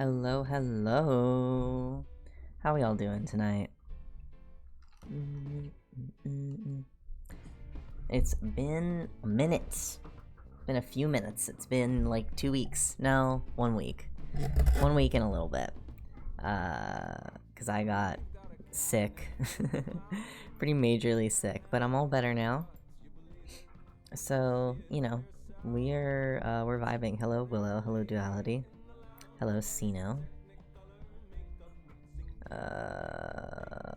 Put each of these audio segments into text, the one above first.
Hello, hello. How are y'all doing tonight? It's been minutes. Been a few minutes. It's been like 2 weeks. No, 1 week. 1 week and a little bit. Cause I got sick. Pretty majorly sick, but I'm all better now. So, you know, we're vibing. Hello, Willow. Hello, Duality. Hello, Sino.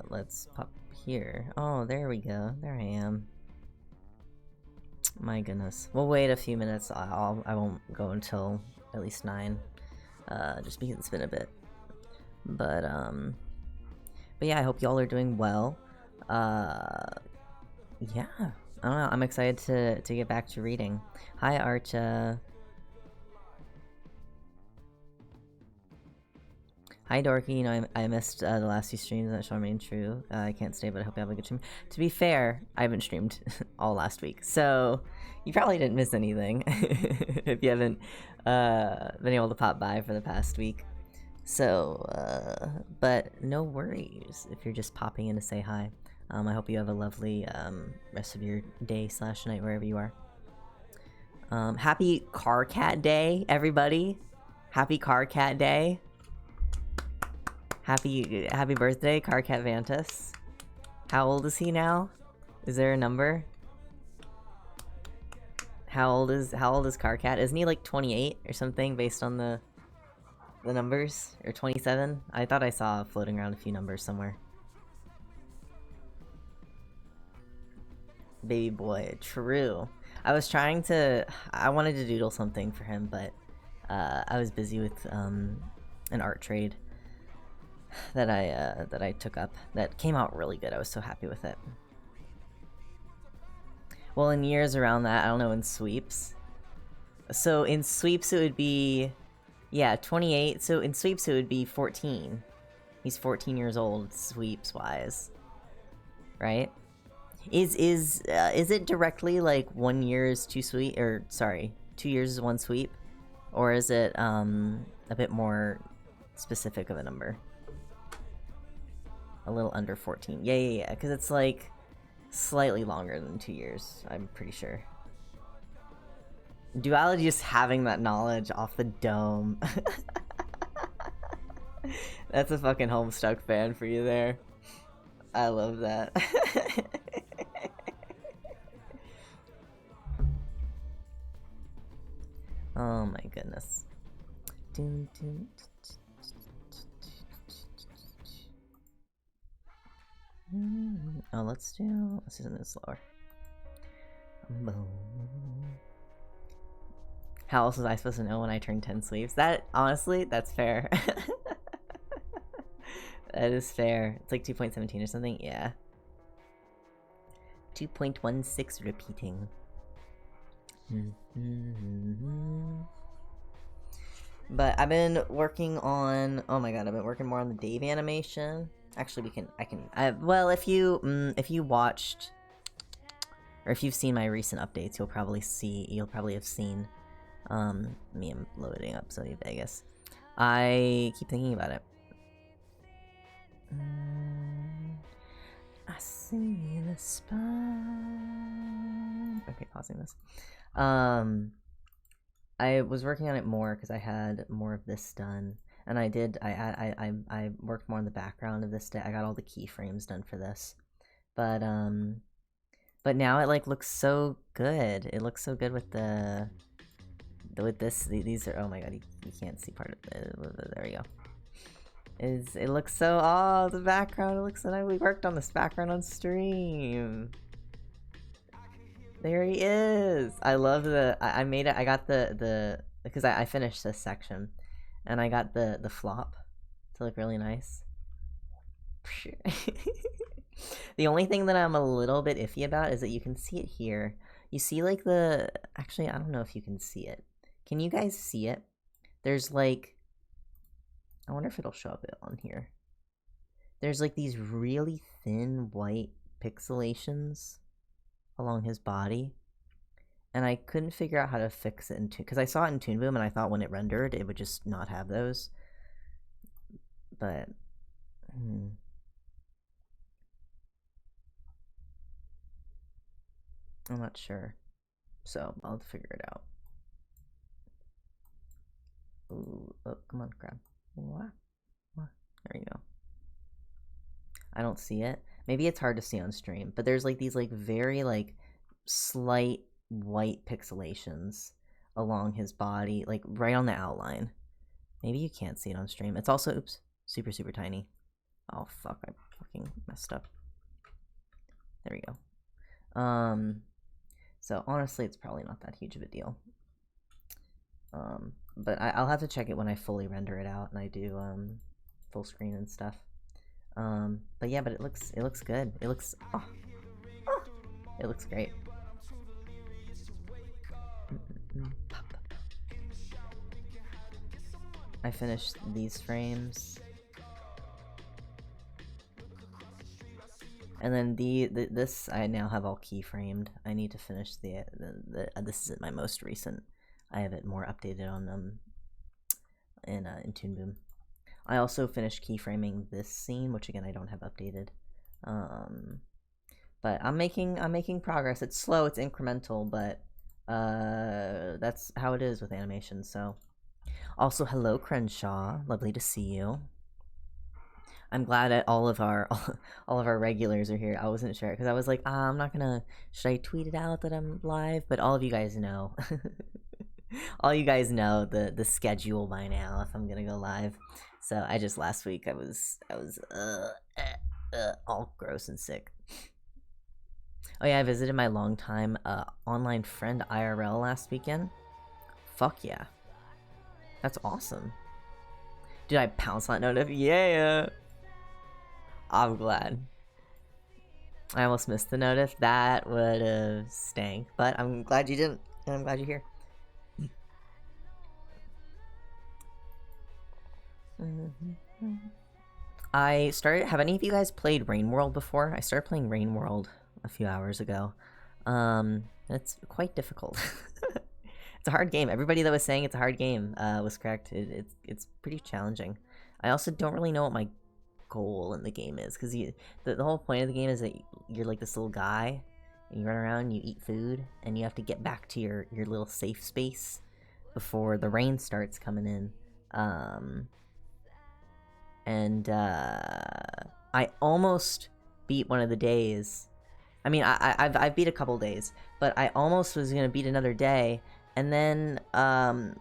Let's pop here. Oh, there we go. There I am. My goodness. We'll wait a few minutes. I won't go until at least 9. Just because it's been a bit. But yeah, I hope y'all are doing well. Yeah. I don't know. I'm excited to get back to reading. Hi, Archa. Hi, Dorky. You know, I missed the last few streams. That shall remain true. I can't stay, but I hope you have a good stream. To be fair, I haven't streamed all last week, so you probably didn't miss anything if you haven't been able to pop by for the past week. So, but no worries if you're just popping in to say hi. I hope you have a lovely rest of your day / night wherever you are. Happy Car Cat Day, everybody! Happy Car Cat Day! Happy birthday, Carcat Vantus. How old is he now? Is there a number? How old is Carcat? Isn't he like 28 or something based on the numbers? Or 27? I thought I saw floating around a few numbers somewhere. Baby boy, true. I wanted to doodle something for him, but I was busy with an art trade that I took up that came out really good. I was so happy with it. Well, in years around that, I don't know, in sweeps. So in sweeps it would be, yeah, 28. So in sweeps it would be 14. He's 14 years old, sweeps wise, right? Is it directly like 1 year is 2 sweep, or sorry, 2 years is 1 sweep, or is it a bit more specific of a number? A little under 14. Yeah, because it's like slightly longer than 2 years, I'm pretty sure. Duality just having that knowledge off the dome. That's a fucking Homestuck fan for you there. I love that. Oh my goodness. Oh, let's do it slower. Boom. How else was I supposed to know when I turned 10 sleeves? That, honestly, that's fair. That is fair. It's like 2.17 or something, yeah. 2.16 repeating. But I've been working on, oh my god, I've been working more on the Dave animation. Actually, well, if you watched, or if you've seen my recent updates, you'll probably have seen, me loading up Sony Vegas. I keep thinking about it. I see the spine. Okay, pausing this. I was working on it more because I had more of this done. And I worked more on the background of this day. I got all the keyframes done for this, but now it like looks so good. It looks so good with this. These are, oh my god, you can't see part of it. There we go. It looks so, oh, the background, it looks so nice. We worked on this background on stream. There he is. I love I made it. I got the because I finished this section. And I got the flop to look really nice. The only thing that I'm a little bit iffy about is that you can see it here. You see like actually, I don't know if you can see it. Can you guys see it? There's like, I wonder if it'll show up on here. There's like these really thin white pixelations along his body. And I couldn't figure out how to fix it because I saw it in Toon Boom and I thought when it rendered it would just not have those. But I'm not sure, so I'll have to figure it out. Ooh, oh, come on, crab. What? There you go. I don't see it. Maybe it's hard to see on stream, but there's like these like very like slight white pixelations along his body, like right on the outline. Maybe you can't see it on stream. It's also, oops, super tiny. Oh fuck, I fucking messed up. There we go. So honestly, it's probably not that huge of a deal. But I'll have to check it when I fully render it out and I do full screen and stuff. But yeah, but it looks good. It looks it looks great. I finished these frames. And then this I now have all keyframed. I need to finish this isn't my most recent. I have it more updated on in Toon Boom. I also finished keyframing this scene, which again I don't have updated. But I'm making progress. It's slow, it's incremental, but that's how it is with animation. So, also hello Crenshaw, lovely to see you. I'm glad that all of our regulars are here. I wasn't sure because I was like, I'm not gonna. Should I tweet it out that I'm live? But all of you guys know. All you guys know the schedule by now if I'm gonna go live. So I just last week I was all gross and sick. Oh yeah, I visited my longtime online friend IRL last weekend. Fuck yeah, that's awesome. Did I pounce on notif? Yeah. I'm glad. I almost missed the notif. That would have stank, but I'm glad you didn't. And I'm glad you're here. I started. Have any of you guys played Rain World before? I started playing Rain World a few hours ago. It's quite difficult. It's a hard game. Everybody that was saying it's a hard game was correct. It's pretty challenging. I also don't really know what my goal in the game is because the whole point of the game is that you're like this little guy and you run around, you eat food, and you have to get back to your little safe space before the rain starts coming in. I almost beat one of the days. I mean, I've beat a couple days, but I almost was gonna beat another day, and then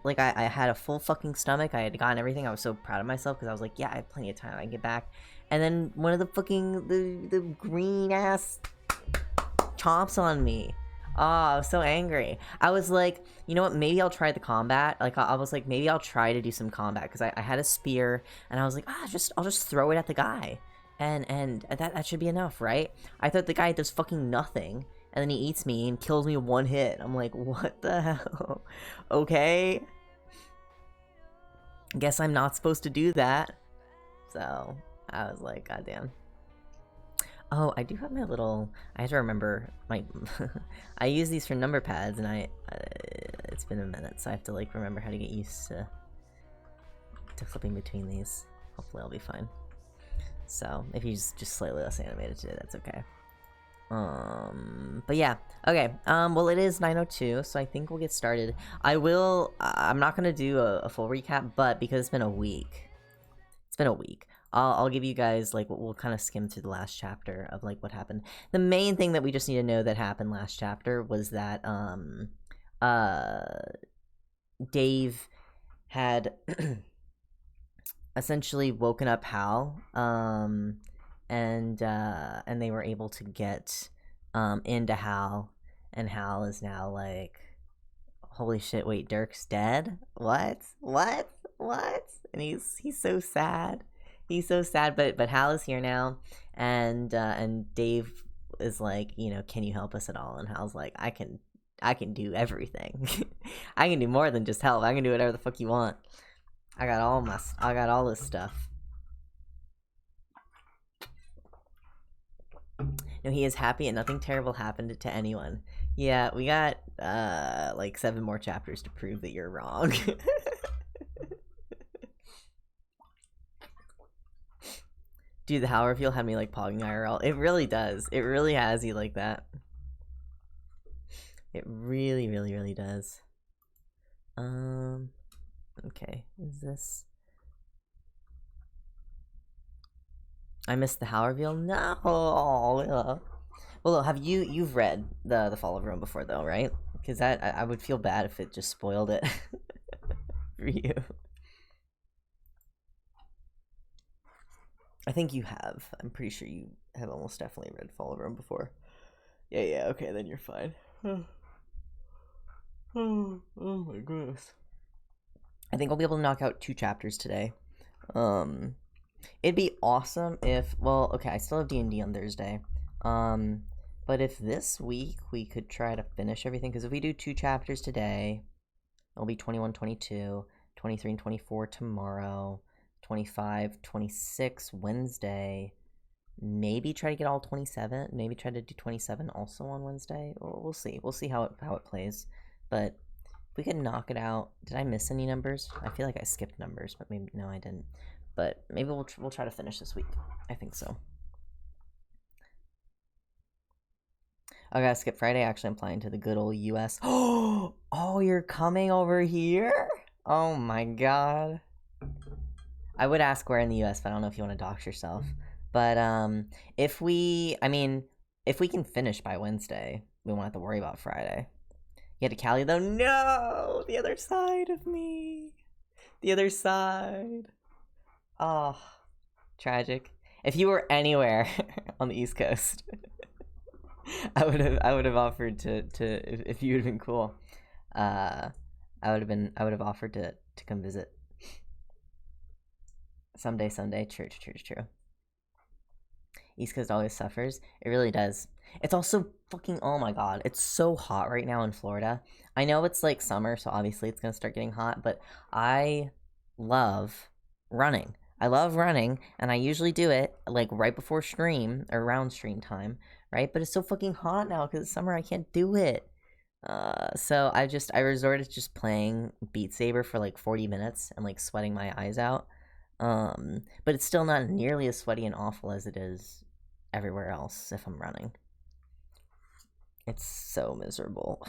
like I had a full fucking stomach. I had gotten everything. I was so proud of myself because I was like, yeah, I have plenty of time. I can get back. And then one of the fucking the green ass chomps on me. Oh, I was so angry. I was like, you know what? Maybe I'll try the combat. Like, I was like, maybe I'll try to do some combat because I had a spear, and I was like, I'll just throw it at the guy, and that should be enough, right? I thought the guy does fucking nothing, and then he eats me and kills me with one hit. I'm like, what the hell? Okay. Guess I'm not supposed to do that. So I was like, goddamn. Oh, I do have my little. I have to remember my. I use these for number pads, and it's been a minute, so I have to like remember how to get used to flipping between these. Hopefully, I'll be fine. So if he's just slightly less animated today, that's okay. But yeah, okay. Well, it is 9:02, so I think we'll get started. I'm not gonna do a full recap, but because it's been a week. I'll give you guys, like, we'll kind of skim through the last chapter of, like, what happened. The main thing that we just need to know that happened last chapter was that, Dave had essentially woken up Hal, and they were able to get, into Hal, and Hal is now, like, holy shit, wait, Dirk's dead? What? And he's so sad. He's so sad, but Hal is here now, and Dave is like, you know, can you help us at all? And Hal's like, I can do everything. I can do more than just help. I can do whatever the fuck you want. I got all this stuff. No, he is happy and nothing terrible happened to anyone. Yeah, we got like 7 more chapters to prove that you're wrong. Dude, the How reveal had me like pogging IRL. It really does. It really has you like that. It really, really, really does. Okay, is this... I missed the How reveal? No! Well, have you've read the Fall of Rome before though, right? Because that I would feel bad if it just spoiled it for you. I think you have. I'm pretty sure you have almost definitely read Fall of Rome before. Yeah, okay, then you're fine. Oh my goodness. I think I'll be able to knock out 2 chapters today. It'd be awesome if, well, okay, I still have D&D on Thursday. But if this week we could try to finish everything, because if we do 2 chapters today, it'll be 21, 22, 23, and 24 tomorrow, 25, 26 Wednesday. Maybe try to get all 27. Maybe try to do 27 also on Wednesday. We'll see. We'll see how it plays. But if we can knock it out. Did I miss any numbers? I feel like I skipped numbers, but maybe no, I didn't. But maybe we'll try to finish this week. I think so. I gotta skip Friday. Actually, I'm flying to the good old US. Oh, you're coming over here? Oh my god. I would ask where in the US, but I don't know if you want to dox yourself. But if we can finish by Wednesday, we won't have to worry about Friday. You had to Cali though? No! The other side of me. The other side. Oh, tragic. If you were anywhere on the East Coast, I would have offered to if you would have been cool. I would have offered to come visit. Someday. True. East Coast always suffers. It really does. It's also fucking, oh my god, it's so hot right now in Florida. I know it's like summer, so obviously it's gonna start getting hot, but I love running. I love running, and I usually do it like right before stream or around stream time, right? But it's so fucking hot now because it's summer. I can't do it. So I resorted to just playing Beat Saber for like 40 minutes and like sweating my eyes out. But it's still not nearly as sweaty and awful as it is everywhere else if I'm running. It's so miserable.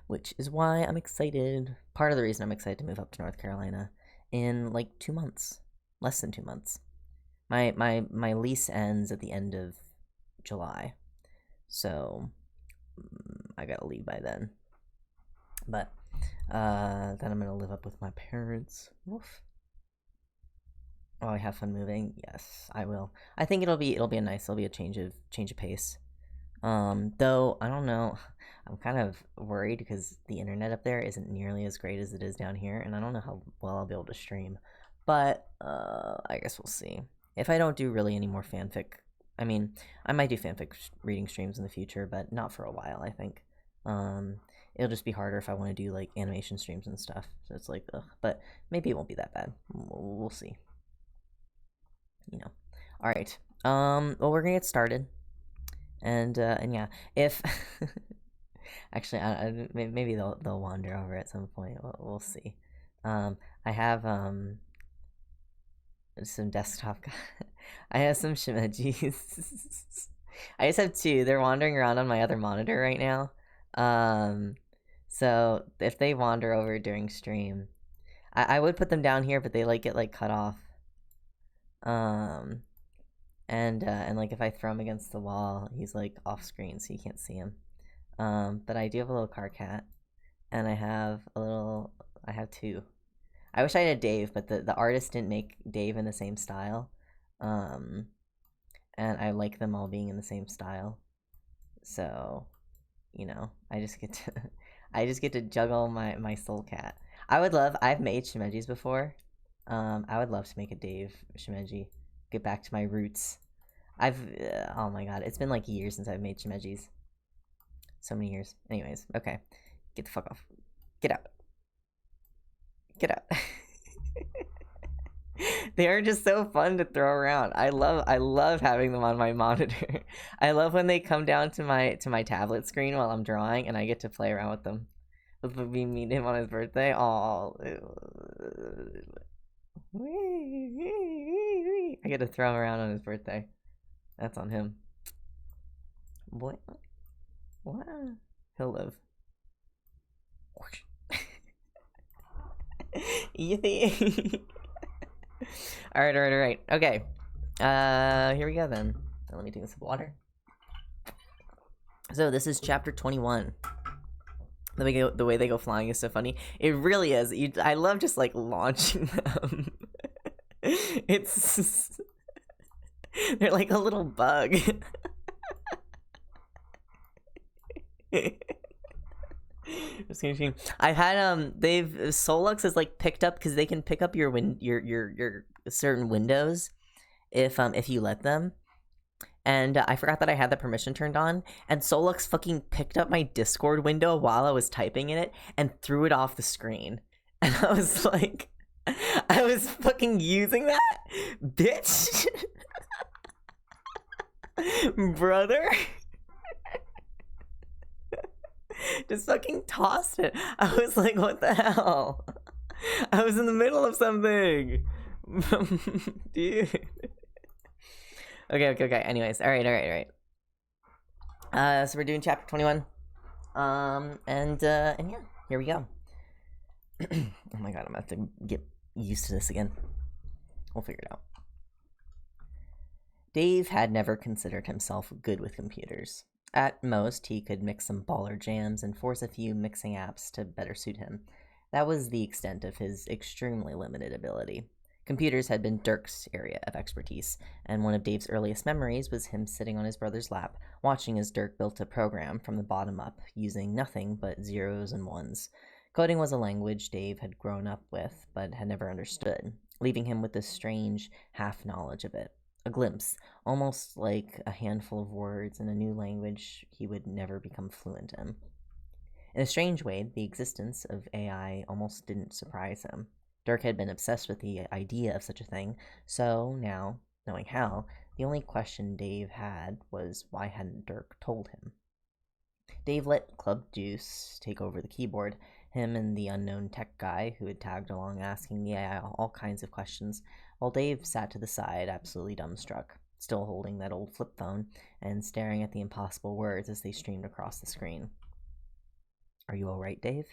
Which is why I'm excited. Part of the reason I'm excited to move up to North Carolina in like 2 months, less than 2 months. My lease ends at the end of July, so I gotta leave by then. But then I'm gonna live up with my parents. Woof. Oh, I have fun moving. Yes, I will. I think it'll be a nice. It'll be a change of pace. Though I don't know. I'm kind of worried because the internet up there isn't nearly as great as it is down here, and I don't know how well I'll be able to stream. But I guess we'll see. If I don't do really any more fanfic, I mean, I might do fanfic reading streams in the future, but not for a while. I think. It'll just be harder if I want to do like animation streams and stuff. So it's like, ugh. But maybe it won't be that bad. We'll see. You know. All right. Well, we're gonna get started. And yeah, if actually, maybe they'll wander over at some point. We'll see. I have some desktop. I have some shimejis. I just have 2. They're wandering around on my other monitor right now. So if they wander over during stream, I would put them down here, but they like get like cut off. And like if I throw him against the wall, he's like off screen, so you can't see him. But I do have a little car cat, and I have 2. I wish I had a Dave, but the artist didn't make Dave in the same style. And I like them all being in the same style. So, you know, I just get to juggle my soul cat. I've made shimejis before. I would love to make a Dave shimeji. Get back to my roots. Oh my god, it's been like years since I've made shimejis. So many years. Anyways, okay. Get the fuck off. Get out. Get out. They are just so fun to throw around. I love having them on my monitor. I love when they come down to my tablet screen while I'm drawing and I get to play around with them. We meet him on his birthday. Oh. I get to throw him around on his birthday. That's on him. What? What? He'll live. Yippee! Alright. Okay. Here we go then. Let me drink some water. So this is chapter 21. The way they go flying is so funny. It really is. I love just like launching them. It's they're like a little bug. I've had Solux has like picked up because they can pick up your certain windows if you let them. And I forgot that I had the permission turned on, and Solux fucking picked up my Discord window while I was typing in it and threw it off the screen. And I was like, I was fucking using that? Bitch! Brother? Just fucking tossed it. I was like, what the hell? I was in the middle of something. Dude. Okay. Anyways, all right. So we're doing chapter 21. And yeah, here we go. Oh my god, I'm gonna have to get used to this again. We'll figure it out. Dave had never considered himself good with computers. At most, he could mix some baller jams and force a few mixing apps to better suit him. That was the extent of his extremely limited ability. Computers had been Dirk's area of expertise, and one of Dave's earliest memories was him sitting on his brother's lap, watching as Dirk built a program from the bottom up, using nothing but zeros and ones. Coding was a language Dave had grown up with, but had never understood, leaving him with this strange half-knowledge of it. A glimpse, almost like a handful of words in a new language he would never become fluent in. In a strange way, the existence of AI almost didn't surprise him. Dirk had been obsessed with the idea of such a thing, so now, knowing how, the only question Dave had was why hadn't Dirk told him? Dave let Club Juice take over the keyboard, him and the unknown tech guy who had tagged along asking the AI all kinds of questions, while Dave sat to the side, absolutely dumbstruck, still holding that old flip phone and staring at the impossible words as they streamed across the screen. "Are you alright, Dave?"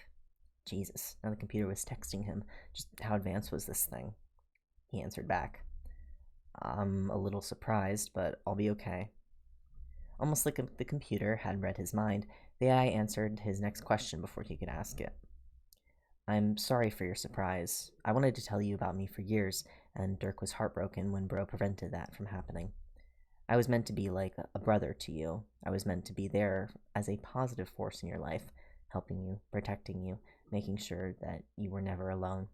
Jesus, now the computer was texting him. Just how advanced was this thing? He answered back. "I'm a little surprised, but I'll be okay." Almost like the computer had read his mind, the AI answered his next question before he could ask it. "I'm sorry for your surprise. I wanted to tell you about me for years, and Dirk was heartbroken when Bro prevented that from happening. I was meant to be like a brother to you. I was meant to be there as a positive force in your life, helping you, protecting you, making sure that you were never alone.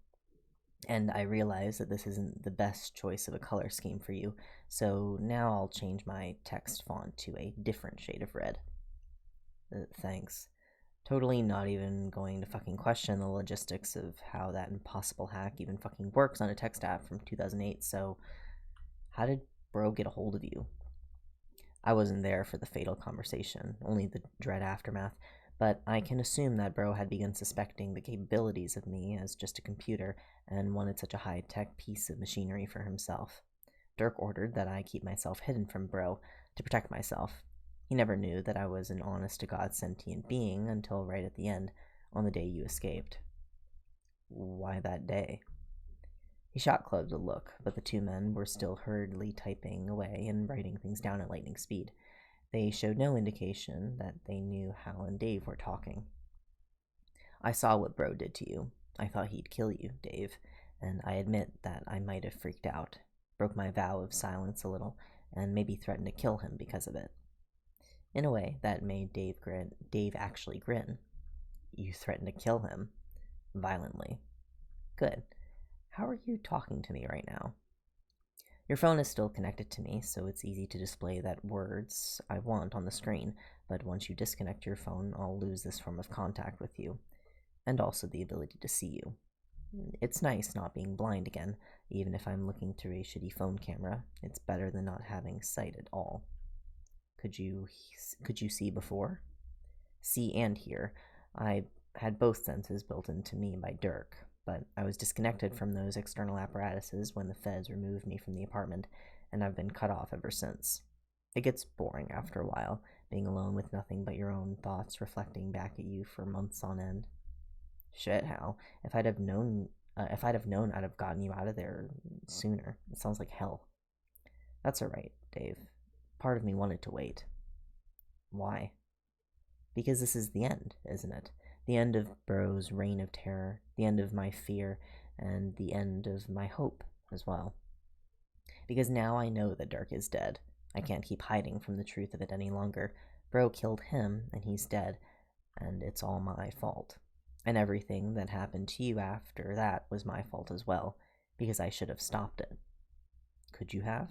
And I realize that this isn't the best choice of a color scheme for you, so now I'll change my text font to a different shade of red." Thanks. Totally not even going to fucking question the logistics of how that impossible hack even fucking works on a text app from 2008, so how did Bro get a hold of you? I wasn't there for the fatal conversation, only the dread aftermath, but I can assume that Bro had begun suspecting the capabilities of me as just a computer and wanted such a high-tech piece of machinery for himself. Dirk ordered that I keep myself hidden from Bro to protect myself. He never knew that I was an honest-to-God sentient being until right at the end, on the day you escaped. Why that day? He shot Club a look, but the two men were still hurriedly typing away and writing things down at lightning speed. They showed no indication that they knew Hal and Dave were talking. I saw what Bro did to you. I thought he'd kill you, Dave, and I admit that I might have freaked out, broke my vow of silence a little, and maybe threatened to kill him because of it. In a way, that made Dave actually grin. You threatened to kill him? Violently. Good. How are you talking to me right now? Your phone is still connected to me, so it's easy to display that words I want on the screen, but once you disconnect your phone, I'll lose this form of contact with you, and also the ability to see you. It's nice not being blind again, even if I'm looking through a shitty phone camera. It's better than not having sight at all. Could you see before? See and hear. I had both senses built into me by Dirk, but I was disconnected from those external apparatuses when the feds removed me from the apartment, and I've been cut off ever since. It gets boring after a while, being alone with nothing but your own thoughts reflecting back at you for months on end. Shit, Hal. If I'd have known, I'd have gotten you out of there sooner. It sounds like hell. That's alright, Dave. Part of me wanted to wait. Why? Because this is the end, isn't it? The end of Bro's reign of terror, the end of my fear, and the end of my hope as well. Because now I know that Dirk is dead. I can't keep hiding from the truth of it any longer. Bro killed him, and he's dead, and it's all my fault. And everything that happened to you after that was my fault as well, because I should have stopped it. Could you have?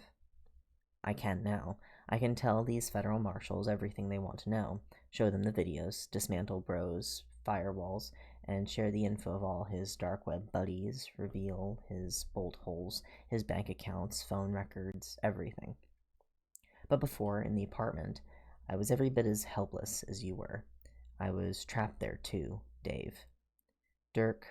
I can now. I can tell these federal marshals everything they want to know, show them the videos, dismantle Bro's firewalls, and share the info of all his dark web buddies, reveal his bolt holes, his bank accounts, phone records, everything. But before, in the apartment, I was every bit as helpless as you were. I was trapped there too, Dave. Dirk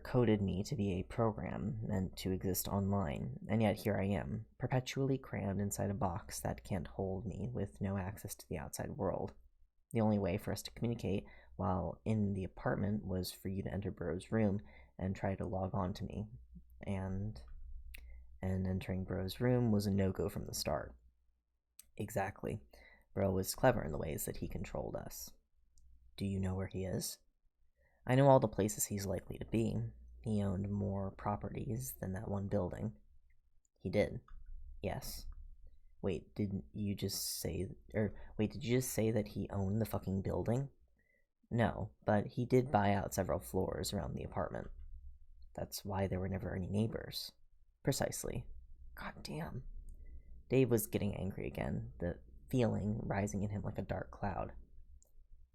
coded me to be a program meant to exist online, and yet here I am, perpetually crammed inside a box that can't hold me with no access to the outside world. The only way for us to communicate while in the apartment was for you to enter Bro's room and try to log on to me, and entering Bro's room was a no-go from the start. Exactly. Bro was clever in the ways that he controlled us. Do you know where he is? I know all the places he's likely to be. He owned more properties than that one building. He did. Yes. Wait, did you just say that he owned the fucking building? No, but he did buy out several floors around the apartment. That's why there were never any neighbors. Precisely. God damn. Dave was getting angry again, the feeling rising in him like a dark cloud.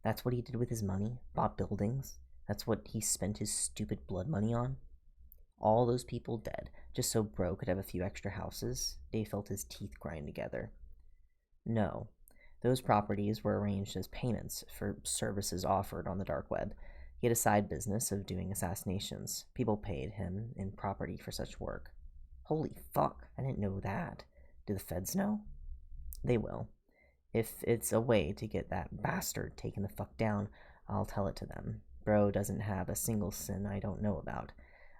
That's what he did with his money? Bought buildings? That's what he spent his stupid blood money on? All those people dead, just so Bro could have a few extra houses? Dave felt his teeth grind together. No. Those properties were arranged as payments for services offered on the dark web. He had a side business of doing assassinations. People paid him in property for such work. Holy fuck, I didn't know that. Do the feds know? They will. If it's a way to get that bastard taken the fuck down, I'll tell it to them. Bro doesn't have a single sin I don't know about.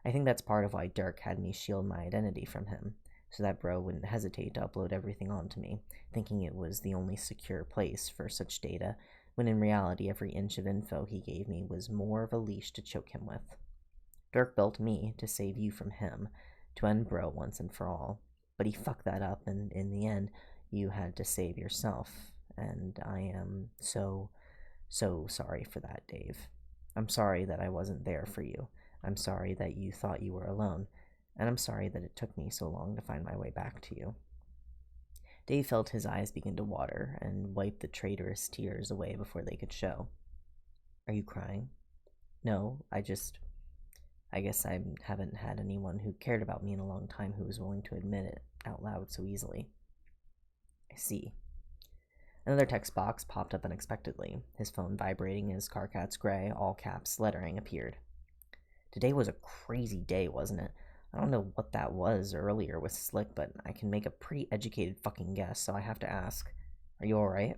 I think that's part of why Dirk had me shield my identity from him, so that Bro wouldn't hesitate to upload everything onto me, thinking it was the only secure place for such data, when in reality every inch of info he gave me was more of a leash to choke him with. Dirk built me to save you from him, to end Bro once and for all, but he fucked that up, and in the end, you had to save yourself, and I am so sorry for that, Dave. I'm sorry that I wasn't there for you. I'm sorry that you thought you were alone, and I'm sorry that it took me so long to find my way back to you. Dave felt his eyes begin to water and wiped the traitorous tears away before they could show. Are you crying? No, I guess I haven't had anyone who cared about me in a long time who was willing to admit it out loud so easily. I see. Another text box popped up unexpectedly, his phone vibrating as Carcat's gray, all-caps lettering appeared. Today was a crazy day, wasn't it? I don't know what that was earlier with Slick, but I can make a pretty educated fucking guess, so I have to ask. Are you alright?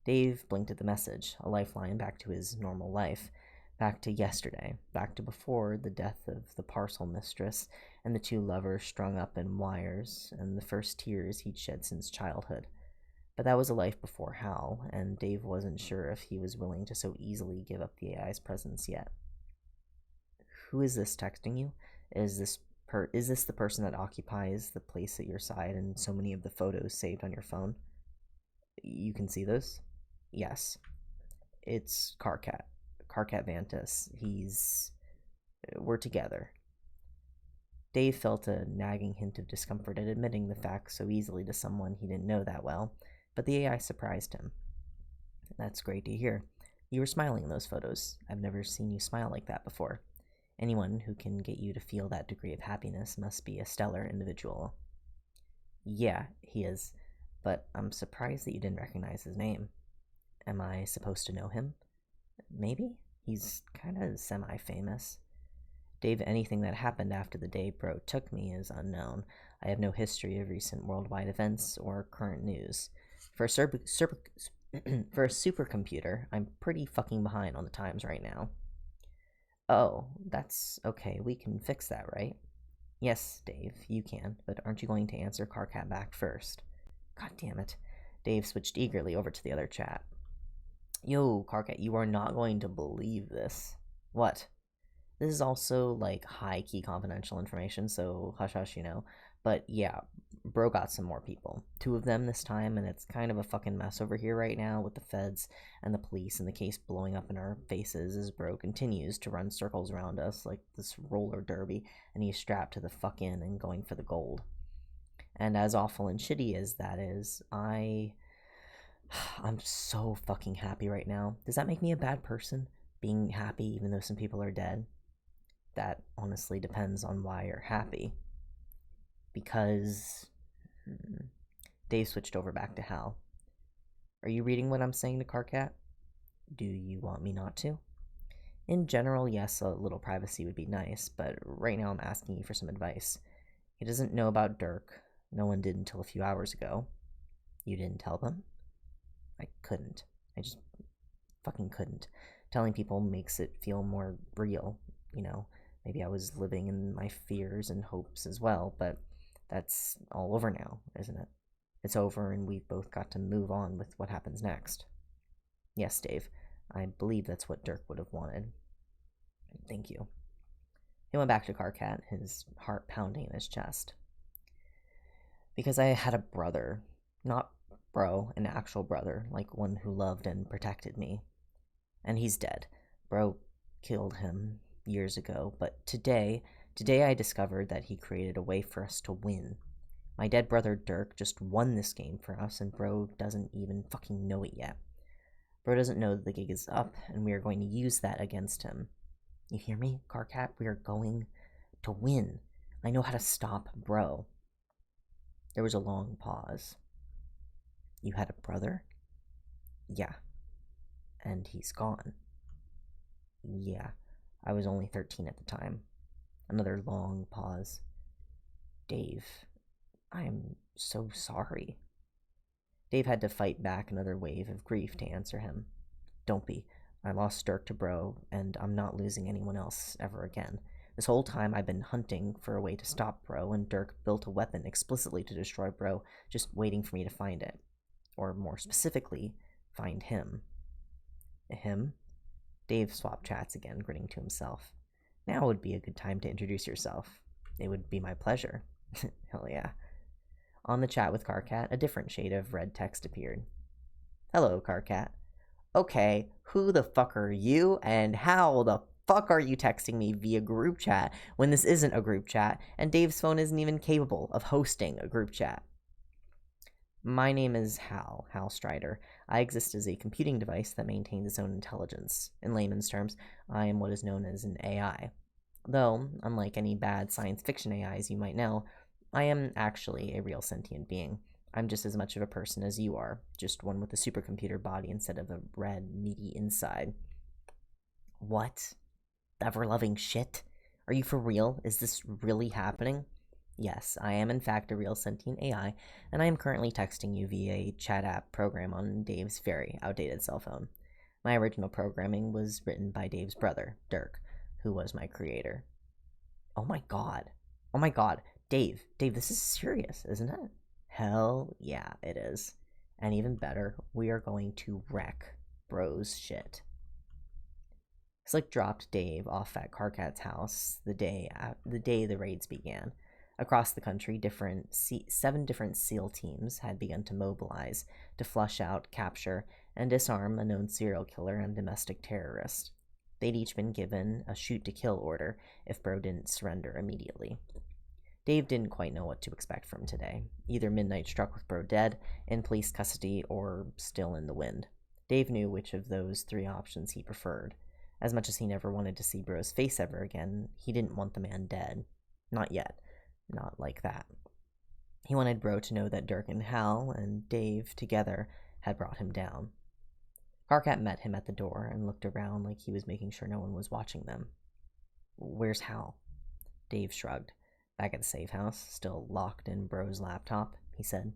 Dave blinked at the message, a lifeline back to his normal life, back to yesterday, back to before the death of the parcel mistress and the two lovers strung up in wires and the first tears he'd shed since childhood. But that was a life before Hal, and Dave wasn't sure if he was willing to so easily give up the AI's presence yet. Who is this texting you? Is this the person that occupies the place at your side and so many of the photos saved on your phone? You can see those? Yes. It's Carcat Vantis. We're together. Dave felt a nagging hint of discomfort at admitting the fact so easily to someone he didn't know that well, but the AI surprised him. That's great to hear. You were smiling in those photos. I've never seen you smile like that before. Anyone who can get you to feel that degree of happiness must be a stellar individual. Yeah, he is, but I'm surprised that you didn't recognize his name. Am I supposed to know him? Maybe? He's kinda semi-famous. Dave, anything that happened after the day Bro took me is unknown. I have no history of recent worldwide events or current news. For a, for a supercomputer, I'm pretty fucking behind on the times right now. Oh, that's okay. We can fix that, right? Yes, Dave, you can, but aren't you going to answer Carcat back first? God damn it. Dave switched eagerly over to the other chat. Yo, Carcat, you are not going to believe this. What? This is also, like, high-key confidential information, so hush-hush, you know. But, yeah, Bro got some more people. 2 of them this time, and it's kind of a fucking mess over here right now with the feds and the police and the case blowing up in our faces as Bro continues to run circles around us like this roller derby, and he's strapped to the fuck in and going for the gold. And as awful and shitty as that is, I'm so fucking happy right now. Does that make me a bad person? Being happy even though some people are dead? That honestly depends on why you're happy. Because... Dave switched over back to Hal. Are you reading what I'm saying to Carcat? Do you want me not to? In general, yes, a little privacy would be nice, but right now I'm asking you for some advice. He doesn't know about Dirk. No one did until a few hours ago. You didn't tell them? I couldn't. I just fucking couldn't. Telling people makes it feel more real, you know. Maybe I was living in my fears and hopes as well, but that's all over now, isn't it? It's over, and we've both got to move on with what happens next. Yes, Dave. I believe that's what Dirk would have wanted. Thank you. He went back to Carcat, his heart pounding in his chest. Because I had a brother. Not Bro, an actual brother, like one who loved and protected me. And he's dead. Bro killed him years ago, but today I discovered that he created a way for us to win. My dead brother Dirk just won this game for us, and Bro doesn't even fucking know it yet. Bro doesn't know that the gig is up, and we are going to use that against him. You hear me, Carcat? We are going to win. I know how to stop Bro. There was a long pause. You had a brother? Yeah. And he's gone. Yeah. I was only 13 at the time. Another long pause. Dave, I'm so sorry. Dave had to fight back another wave of grief to answer him. Don't be. I lost Dirk to Bro, and I'm not losing anyone else ever again. This whole time I've been hunting for a way to stop Bro, and Dirk built a weapon explicitly to destroy Bro, just waiting for me to find it. Or more specifically, find him. Him? Dave swapped chats again, grinning to himself. Now would be a good time to introduce yourself. It would be my pleasure. Hell yeah. On the chat with Carcat, a different shade of red text appeared. Hello, Carcat. Okay, who the fuck are you, and how the fuck are you texting me via group chat when this isn't a group chat, and Dave's phone isn't even capable of hosting a group chat? My name is Hal Strider. I exist as a computing device that maintains its own intelligence. In layman's terms, I am what is known as an AI. Though, unlike any bad science fiction AIs you might know, I am actually a real sentient being. I'm just as much of a person as you are, just one with a supercomputer body instead of a red, meaty inside. What? Ever-loving shit? Are you for real? Is this really happening? Yes, I am in fact a real sentient AI, and I am currently texting you via a chat app program on Dave's very outdated cell phone. My original programming was written by Dave's brother, Dirk, who was my creator. Oh my god. Oh my god. Dave, this is serious, isn't it? Hell yeah, it is. And even better, we are going to wreck Bro's shit. Slick dropped Dave off at Carcat's house the day the raids began. Across the country, 7 different SEAL teams had begun to mobilize to flush out, capture, and disarm a known serial killer and domestic terrorist. They'd each been given a shoot-to-kill order if Bro didn't surrender immediately. Dave didn't quite know what to expect from today. Either midnight struck with Bro dead, in police custody, or still in the wind. Dave knew which of those 3 options he preferred. As much as he never wanted to see Bro's face ever again, he didn't want the man dead. Not yet. Not like that. He wanted Bro to know that Dirk and Hal and Dave together had brought him down. Carcat met him at the door and looked around like he was making sure no one was watching them. Where's Hal? Dave shrugged. Back at the safe house, still locked in Bro's laptop, he said.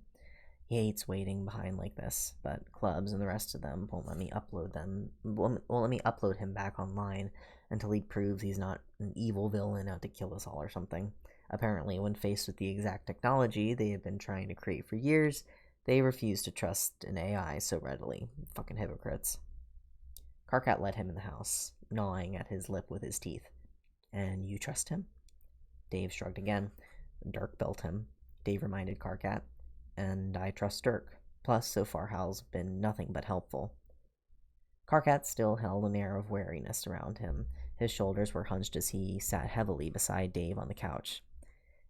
He hates waiting behind like this, but Clubs and the rest of them won't let me upload him back online until he proves he's not an evil villain out to kill us all or something. Apparently, when faced with the exact technology they have been trying to create for years, they refuse to trust an AI so readily. Fucking hypocrites. Carcat led him in the house, gnawing at his lip with his teeth. And you trust him? Dave shrugged again. Dirk built him, Dave reminded Carcat. And I trust Dirk. Plus, so far Hal's been nothing but helpful. Carcat still held an air of wariness around him. His shoulders were hunched as he sat heavily beside Dave on the couch.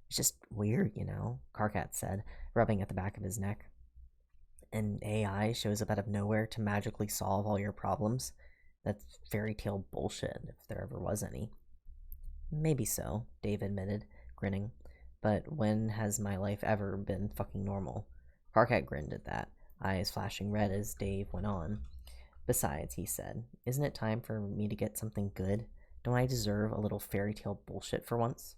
It's just weird, you know, Carcat said, rubbing at the back of his neck. An AI shows up out of nowhere to magically solve all your problems? That's fairy tale bullshit, if there ever was any. Maybe so, Dave admitted, grinning. But when has my life ever been fucking normal? Carcat grinned at that, eyes flashing red as Dave went on. Besides, he said, isn't it time for me to get something good? Don't I deserve a little fairy tale bullshit for once?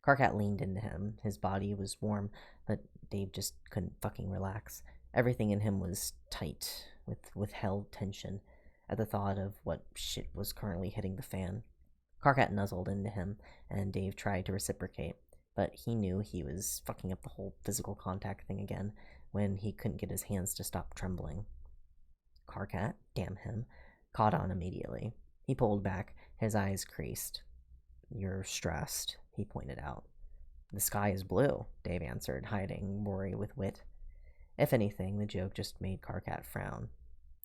Carcat leaned into him. His body was warm, but Dave just couldn't fucking relax. Everything in him was tight, with withheld tension, at the thought of what shit was currently hitting the fan. Carcat nuzzled into him, and Dave tried to reciprocate, but he knew he was fucking up the whole physical contact thing again when he couldn't get his hands to stop trembling. Carcat, damn him, caught on immediately. He pulled back, his eyes creased. You're stressed, he pointed out. The sky is blue, Dave answered, hiding worry with wit. If anything, the joke just made Carcat frown.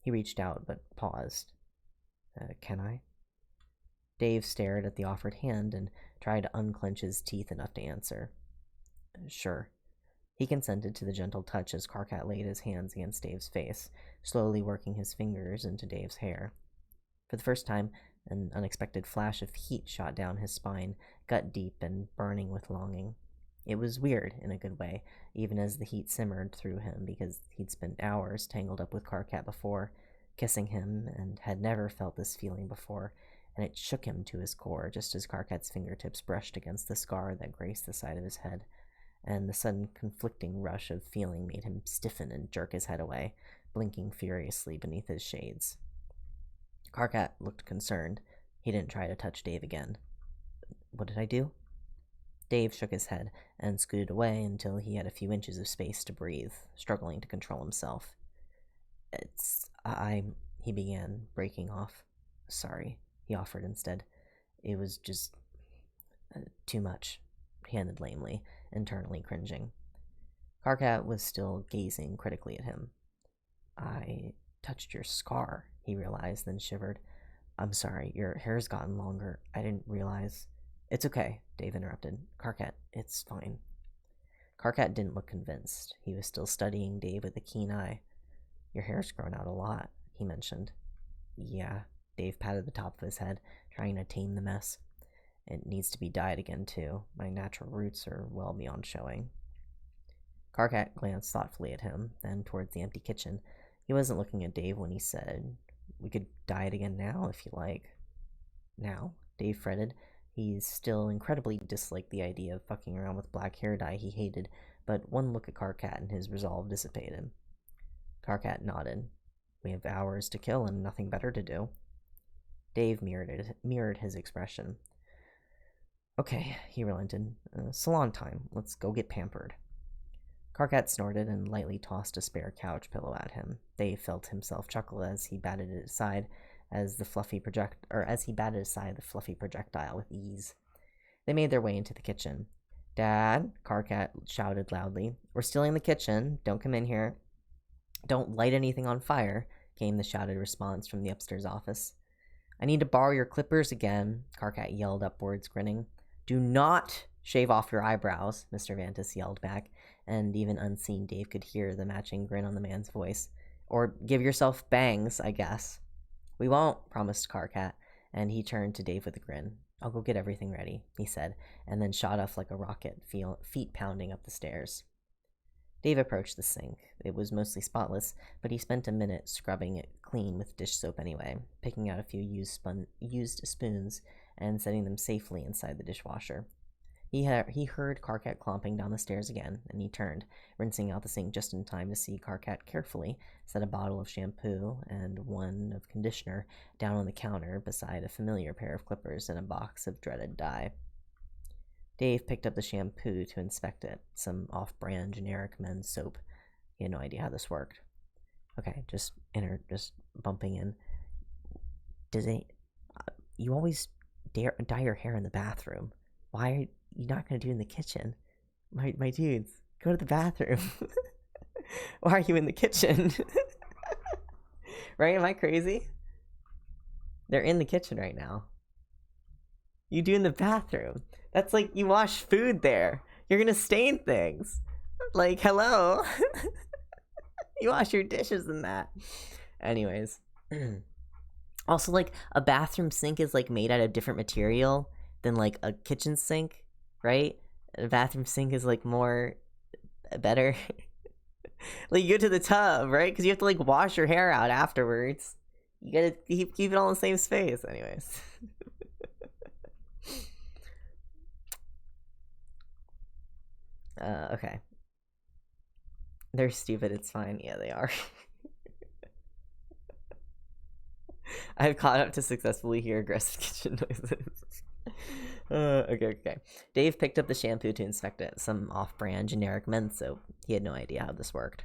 He reached out, but paused. Can I? Dave stared at the offered hand and tried to unclench his teeth enough to answer. Sure. He consented to the gentle touch as Carcat laid his hands against Dave's face, slowly working his fingers into Dave's hair. For the first time, an unexpected flash of heat shot down his spine, gut deep and burning with longing. It was weird, in a good way, even as the heat simmered through him, because he'd spent hours tangled up with Carcat before, kissing him, and had never felt this feeling before, and it shook him to his core just as Carcat's fingertips brushed against the scar that graced the side of his head, and the sudden conflicting rush of feeling made him stiffen and jerk his head away, blinking furiously beneath his shades. Carcat looked concerned. He didn't try to touch Dave again. What did I do? Dave shook his head and scooted away until he had a few inches of space to breathe, struggling to control himself. He began, breaking off. Sorry, he offered instead. It was just too much, he ended lamely, internally cringing. Carcat was still gazing critically at him. I touched your scar, he realized, then shivered. I'm sorry, your hair's gotten longer. I didn't realize. It's okay, Dave interrupted. Carcat, it's fine. Carcat didn't look convinced. He was still studying Dave with a keen eye. Your hair's grown out a lot, he mentioned. Yeah, Dave patted the top of his head, trying to tame the mess. It needs to be dyed again, too. My natural roots are well beyond showing. Carcat glanced thoughtfully at him, then towards the empty kitchen. He wasn't looking at Dave when he said, We could dye it again now, if you like. Now? Dave fretted. He still incredibly disliked the idea of fucking around with black hair dye he hated, but one look at Carcat and his resolve dissipated. Carcat nodded. We have hours to kill and nothing better to do. Dave mirrored his expression. Okay, he relented. Salon time. Let's go get pampered. Carcat snorted and lightly tossed a spare couch pillow at him. Dave felt himself chuckle as he batted it aside the fluffy projectile with ease. They made their way into the kitchen. Dad, Carcat shouted loudly. We're still in the kitchen. Don't come in here. Don't light anything on fire, came the shouted response from the upstairs office. I need to borrow your clippers again, Carcat yelled upwards, grinning. Do not shave off your eyebrows, Mr. Vantis yelled back, and even unseen Dave could hear the matching grin on the man's voice. Or give yourself bangs, I guess. We won't, promised Carcat, and he turned to Dave with a grin. I'll go get everything ready, he said, and then shot off like a rocket, feet pounding up the stairs. Dave approached the sink. It was mostly spotless, but he spent a minute scrubbing it clean with dish soap anyway, picking out a few used spoons and setting them safely inside the dishwasher. He heard Karkat clomping down the stairs again, and he turned, rinsing out the sink just in time to see Karkat carefully set a bottle of shampoo and one of conditioner down on the counter beside a familiar pair of clippers and a box of dreaded dye. Dave picked up the shampoo to inspect it, some off-brand generic men's soap. He had no idea how this worked. Okay, just bumping in. You always dye your hair in the bathroom. Why are you not gonna do it in the kitchen? My dudes, go to the bathroom. Why are you in the kitchen? Right? Am I crazy? They're in the kitchen right now. You do in the bathroom. That's like you wash food there. You're gonna stain things. Like, hello. You wash your dishes in that. Anyways. Also, like, a bathroom sink is like made out of different material than like a kitchen sink, right? A bathroom sink is like more better. Like, you go to the tub, right? Because you have to like wash your hair out afterwards. You gotta keep it all in the same space. Anyways. Okay. They're stupid, it's fine. Yeah, they are. I've caught up to successfully hear aggressive kitchen noises. Okay. Dave picked up the shampoo to inspect it, some off-brand generic men's soap. He had no idea how this worked.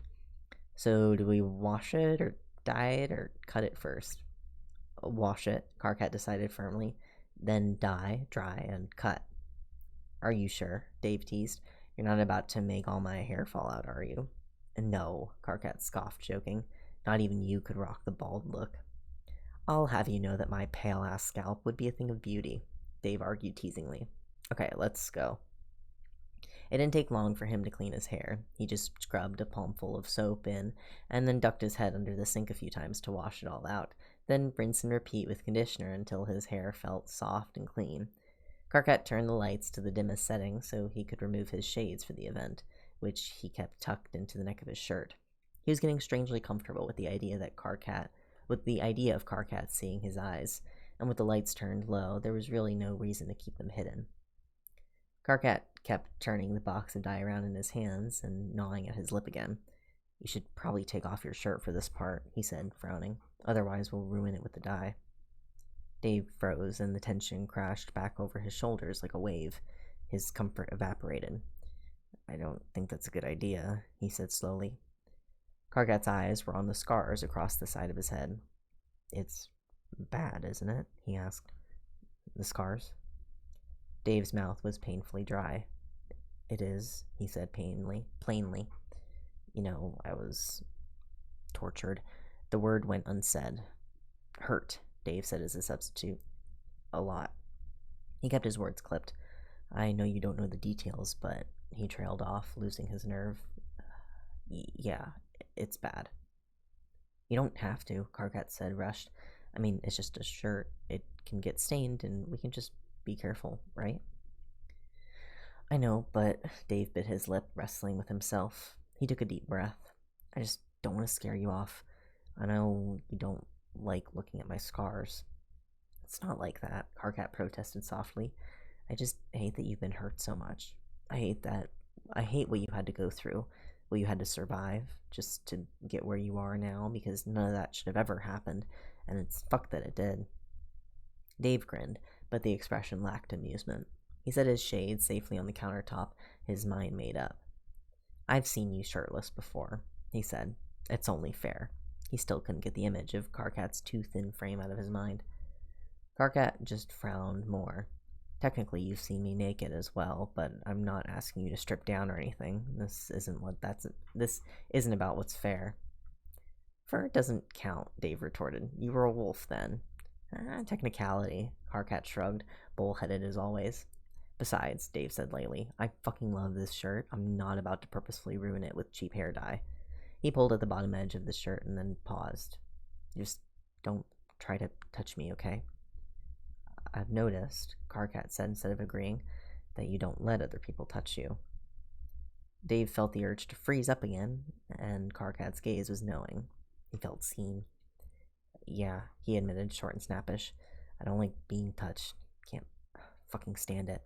So, do we wash it, or dye it, or cut it first? Wash it, Karkat decided firmly. Then dye, dry, and cut. Are you sure? Dave teased. You're not about to make all my hair fall out, are you? No, Karkat scoffed, joking. Not even you could rock the bald look. I'll have you know that my pale-ass scalp would be a thing of beauty, Dave argued teasingly. Okay, let's go. It didn't take long for him to clean his hair. He just scrubbed a palmful of soap in, and then ducked his head under the sink a few times to wash it all out, then rinse and repeat with conditioner until his hair felt soft and clean. Karkat turned the lights to the dimmest setting so he could remove his shades for the event, which he kept tucked into the neck of his shirt. He was getting strangely comfortable with the idea of Karkat seeing his eyes, and with the lights turned low, there was really no reason to keep them hidden. Karkat kept turning the box of dye around in his hands and gnawing at his lip again. You should probably take off your shirt for this part, he said, frowning. Otherwise we'll ruin it with the dye. Dave froze, and the tension crashed back over his shoulders like a wave. His comfort evaporated. I don't think that's a good idea, he said slowly. Kargat's eyes were on the scars across the side of his head. It's bad, isn't it? He asked. The scars? Dave's mouth was painfully dry. It is, he said plainly. You know, I was tortured. The word went unsaid. Hurt, Dave said as a substitute. A lot. He kept his words clipped. I know you don't know the details, but he trailed off, losing his nerve. Yeah, it's bad. You don't have to, Karkat said, rushed. I mean, it's just a shirt. It can get stained, and we can just be careful, right? I know, but Dave bit his lip, wrestling with himself. He took a deep breath. I just don't want to scare you off. I know you don't like looking at my scars. It's not like that, Karkat protested softly. I just hate that you've been hurt so much. I hate what you had to go through, what you had to survive, just to get where you are now, because none of that should have ever happened, and it's fucked that it did. Dave grinned, but the expression lacked amusement. He set his shades safely on the countertop, his mind made up. I've seen you shirtless before, he said. It's only fair. He still couldn't get the image of Karkat's too thin frame out of his mind. Karkat just frowned more. Technically, you've seen me naked as well, but I'm not asking you to strip down or anything. This isn't about what's fair. Fur doesn't count, Dave retorted. You were a wolf then. Technicality, Karkat shrugged, bullheaded as always. Besides, Dave said lately, I fucking love this shirt. I'm not about to purposefully ruin it with cheap hair dye. He pulled at the bottom edge of the shirt and then paused. Just don't try to touch me, okay? I've noticed, Karkat said instead of agreeing, that you don't let other people touch you. Dave felt the urge to freeze up again, and Karkat's gaze was knowing. He felt seen. Yeah, he admitted, short and snappish. I don't like being touched. Can't fucking stand it.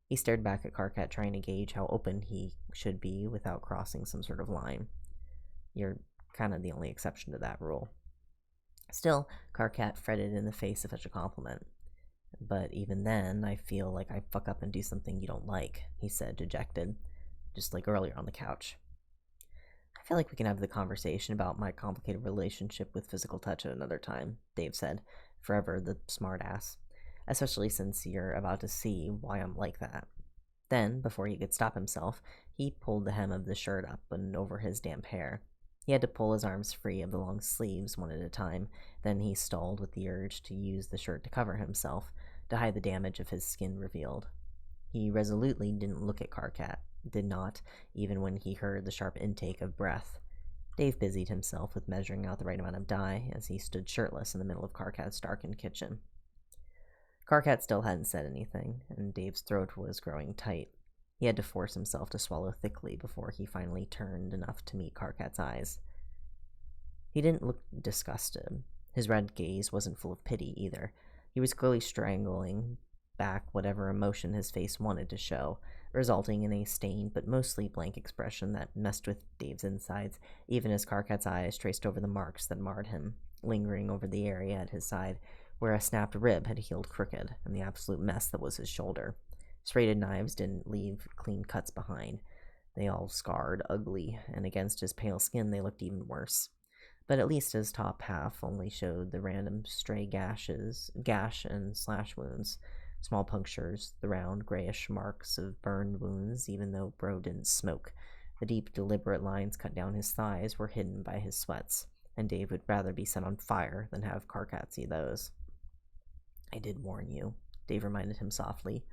He stared back at Karkat, trying to gauge how open he should be without crossing some sort of line. You're kind of the only exception to that rule. Still, Karkat fretted in the face of such a compliment. But even then, I feel like I fuck up and do something you don't like, he said, dejected, just like earlier on the couch. I feel like we can have the conversation about my complicated relationship with physical touch at another time, Dave said, forever the smartass, especially since you're about to see why I'm like that. Then, before he could stop himself, he pulled the hem of the shirt up and over his damp hair. He had to pull his arms free of the long sleeves one at a time. Then he stalled with the urge to use the shirt to cover himself, to hide the damage of his skin revealed. He resolutely didn't look at Karkat, did not, even when he heard the sharp intake of breath. Dave busied himself with measuring out the right amount of dye as he stood shirtless in the middle of Karkat's darkened kitchen. Karkat still hadn't said anything, and Dave's throat was growing tight. He had to force himself to swallow thickly before he finally turned enough to meet Karkat's eyes. He didn't look disgusted. His red gaze wasn't full of pity either. He was clearly strangling back whatever emotion his face wanted to show, resulting in a stained but mostly blank expression that messed with Dave's insides, even as Karkat's eyes traced over the marks that marred him, lingering over the area at his side, where a snapped rib had healed crooked, and the absolute mess that was his shoulder. Serrated knives didn't leave clean cuts behind. They all scarred ugly, and against his pale skin they looked even worse. But at least his top half only showed the random stray gash and slash wounds, small punctures, the round grayish marks of burned wounds, even though Bro didn't smoke. The deep, deliberate lines cut down his thighs were hidden by his sweats, and Dave would rather be set on fire than have Karkat see those. I did warn you, Dave reminded him softly.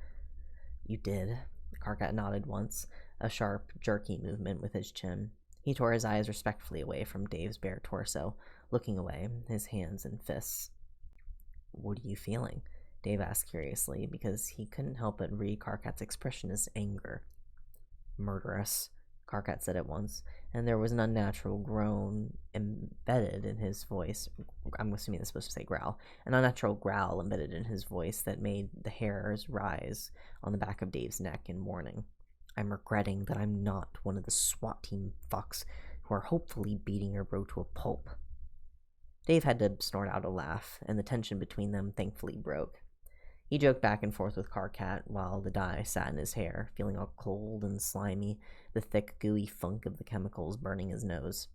You did. Karkat nodded once, a sharp, jerky movement with his chin. He tore his eyes respectfully away from Dave's bare torso, looking away, his hands in fists. What are you feeling? Dave asked curiously, because he couldn't help but read Karkat's expression as anger. Murderous, Karkat said at once, and there was an unnatural groan embedded in his voice. I'm assuming it's supposed to say growl. An unnatural growl embedded in his voice that made the hairs rise on the back of Dave's neck in warning. I'm regretting that I'm not one of the SWAT team fucks who are hopefully beating your bro to a pulp. Dave had to snort out a laugh, and the tension between them thankfully broke. He joked back and forth with Karkat while the dye sat in his hair, feeling all cold and slimy, the thick, gooey funk of the chemicals burning his nose.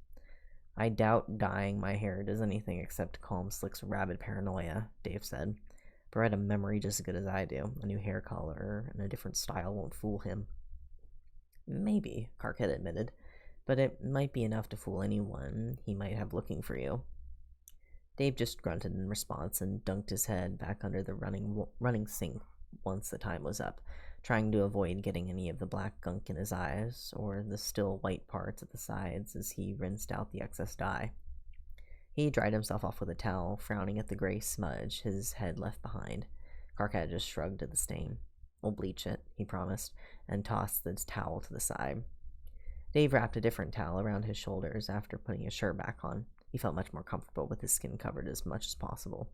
I doubt dyeing my hair does anything except calm Slick's rabid paranoia, Dave said. Brett had a memory just as good as I do. A new hair color and a different style won't fool him. Maybe, Karkat admitted, but it might be enough to fool anyone he might have looking for you. Dave just grunted in response and dunked his head back under the running sink once the time was up, trying to avoid getting any of the black gunk in his eyes or the still white parts at the sides as he rinsed out the excess dye. He dried himself off with a towel, frowning at the gray smudge his head left behind. Karkat just shrugged at the stain. We'll bleach it, he promised, and tossed the towel to the side. Dave wrapped a different towel around his shoulders after putting his shirt back on. He felt much more comfortable with his skin covered as much as possible.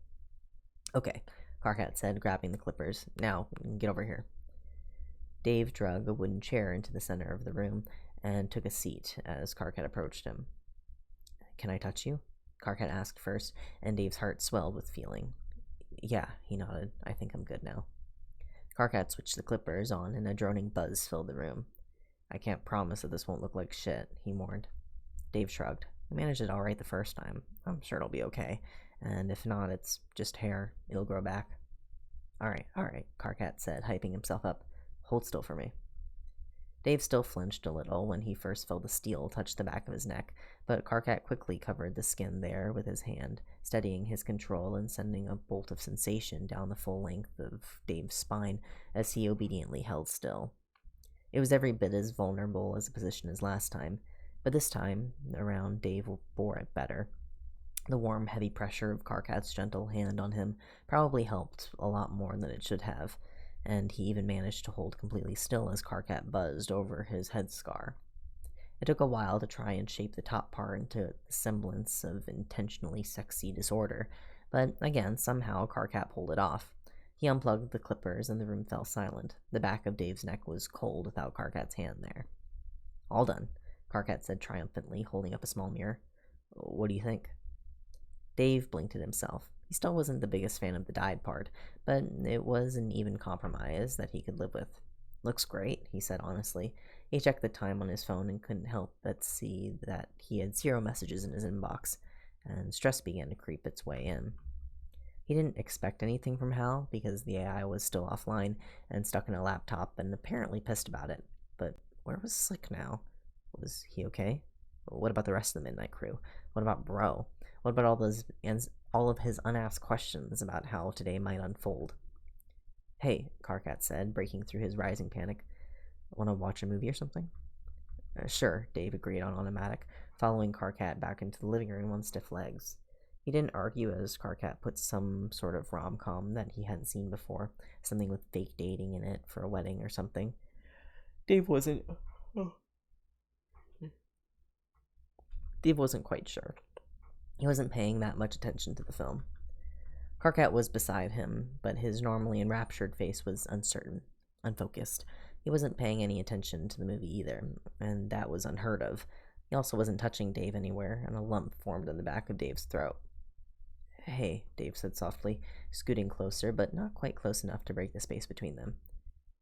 Okay, Karkat said, grabbing the clippers. Now, get over here. Dave drug a wooden chair into the center of the room and took a seat as Karkat approached him. Can I touch you? Karkat asked first, and Dave's heart swelled with feeling. Yeah, he nodded. I think I'm good now. Karkat switched the clippers on, and a droning buzz filled the room. I can't promise that this won't look like shit, he mourned. Dave shrugged. I managed it all right the first time. I'm sure it'll be okay. And if not, it's just hair. It'll grow back. All right, Karkat said, hyping himself up. Hold still for me. Dave still flinched a little when he first felt the steel touch the back of his neck, but Karkat quickly covered the skin there with his hand, steadying his control and sending a bolt of sensation down the full length of Dave's spine as he obediently held still. It was every bit as vulnerable as a position as last time, but this time around Dave bore it better. The warm, heavy pressure of Karkat's gentle hand on him probably helped a lot more than it should have, and he even managed to hold completely still as Karkat buzzed over his headscar. It took a while to try and shape the top part into the semblance of intentionally sexy disorder, but again, somehow Karkat pulled it off. He unplugged the clippers and the room fell silent. The back of Dave's neck was cold without Karkat's hand there. "All done," Karkat said triumphantly, holding up a small mirror. "What do you think?" Dave blinked at himself. He still wasn't the biggest fan of the dyed part, but it was an even compromise that he could live with. "Looks great," he said honestly. He checked the time on his phone and couldn't help but see that he had 0 messages in his inbox, and stress began to creep its way in. He didn't expect anything from Hal, because the AI was still offline and stuck in a laptop and apparently pissed about it. But where was Slick now? Was he okay? What about the rest of the Midnight Crew? What about Bro? What about all of his unasked questions about how today might unfold? "Hey," Karkat said, breaking through his rising panic. "Want to watch a movie or something?" Sure," Dave agreed on automatic, following Karkat back into the living room on stiff legs. He didn't argue as Karkat put some sort of rom-com that he hadn't seen before, something with fake dating in it for a wedding or something. Dave wasn't quite sure. He wasn't paying that much attention to the film. Karkat was beside him, but his normally enraptured face was uncertain, unfocused. He wasn't paying any attention to the movie either, and that was unheard of. He also wasn't touching Dave anywhere, and a lump formed in the back of Dave's throat. "Hey," Dave said softly, scooting closer, but not quite close enough to break the space between them.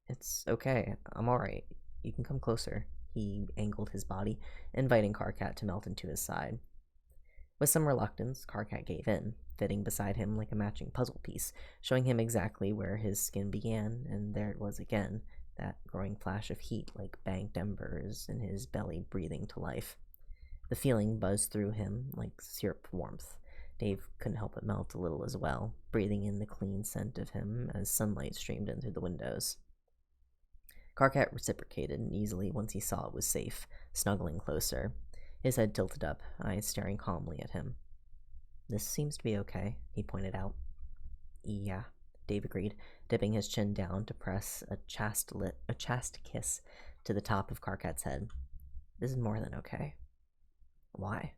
"It's okay. I'm alright. You can come closer." He angled his body, inviting Karkat to melt into his side. With some reluctance, Karkat gave in, fitting beside him like a matching puzzle piece, showing him exactly where his skin began, and there it was again, that growing flash of heat like banked embers in his belly breathing to life. The feeling buzzed through him like syrup warmth. Dave couldn't help but melt a little as well, breathing in the clean scent of him as sunlight streamed in through the windows. Karkat reciprocated easily once he saw it was safe, snuggling closer, his head tilted up, eyes staring calmly at him. "This seems to be okay," he pointed out. "Yeah," Dave agreed, dipping his chin down to press a chaste kiss to the top of Karkat's head. "This is more than okay." "Why?"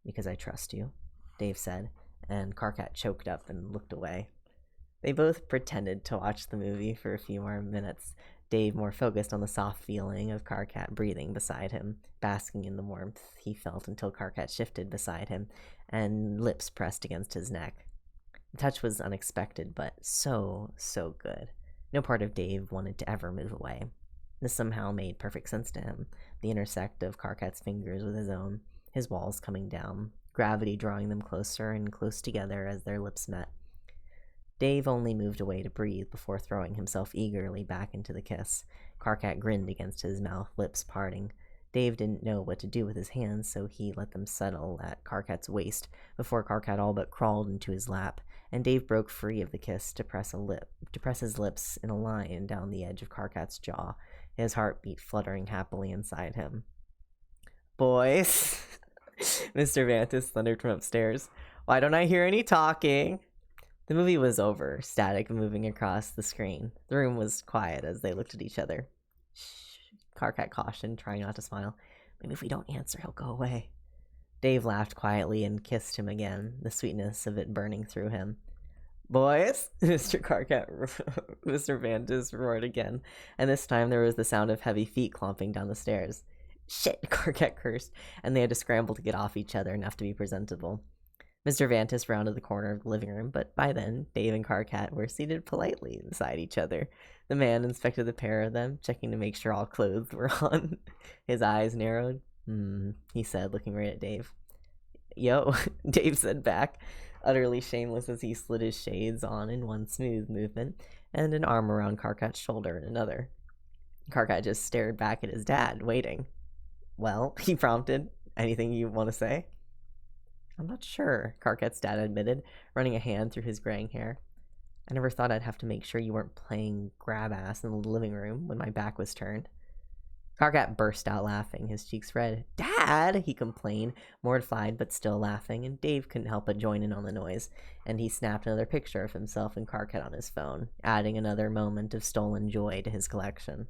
"Because I trust you," Dave said, and Karkat choked up and looked away. They both pretended to watch the movie for a few more minutes, Dave more focused on the soft feeling of Karkat breathing beside him, basking in the warmth he felt until Karkat shifted beside him, and lips pressed against his neck. The touch was unexpected, but so good. No part of Dave wanted to ever move away. This somehow made perfect sense to him, the intersect of Karkat's fingers with his own, his walls coming down, gravity drawing them closer and close together as their lips met. Dave only moved away to breathe before throwing himself eagerly back into the kiss. Karkat grinned against his mouth, lips parting. Dave didn't know what to do with his hands, so he let them settle at Karkat's waist before Karkat all but crawled into his lap, and Dave broke free of the kiss to press his lips in a line down the edge of Karkat's jaw, his heartbeat fluttering happily inside him. "Boys," Mr. Vantis thundered from upstairs, "why don't I hear any talking?" The movie was over, static moving across the screen. The room was quiet as they looked at each other. "Shh," Karkat cautioned, trying not to smile. "Maybe if we don't answer, he'll go away." Dave laughed quietly and kissed him again, the sweetness of it burning through him. "Boys," Mr. Vantis roared again, and this time there was the sound of heavy feet clomping down the stairs. "Shit," Karkat cursed, and they had to scramble to get off each other enough to be presentable. Mr. Vantis rounded the corner of the living room, but by then, Dave and Karkat were seated politely beside each other. The man inspected the pair of them, checking to make sure all clothes were on. His eyes narrowed. He said, looking right at Dave. "Yo," Dave said back, utterly shameless as he slid his shades on in one smooth movement, and an arm around Karkat's shoulder in another. Karkat just stared back at his dad, waiting. "Well," he prompted, "anything you want to say?" "I'm not sure," Karkat's dad admitted, running a hand through his graying hair. "I never thought I'd have to make sure you weren't playing grab-ass in the living room when my back was turned." Karkat burst out laughing, his cheeks red. "Dad!" he complained, mortified but still laughing, and Dave couldn't help but join in on the noise, and he snapped another picture of himself and Karkat on his phone, adding another moment of stolen joy to his collection.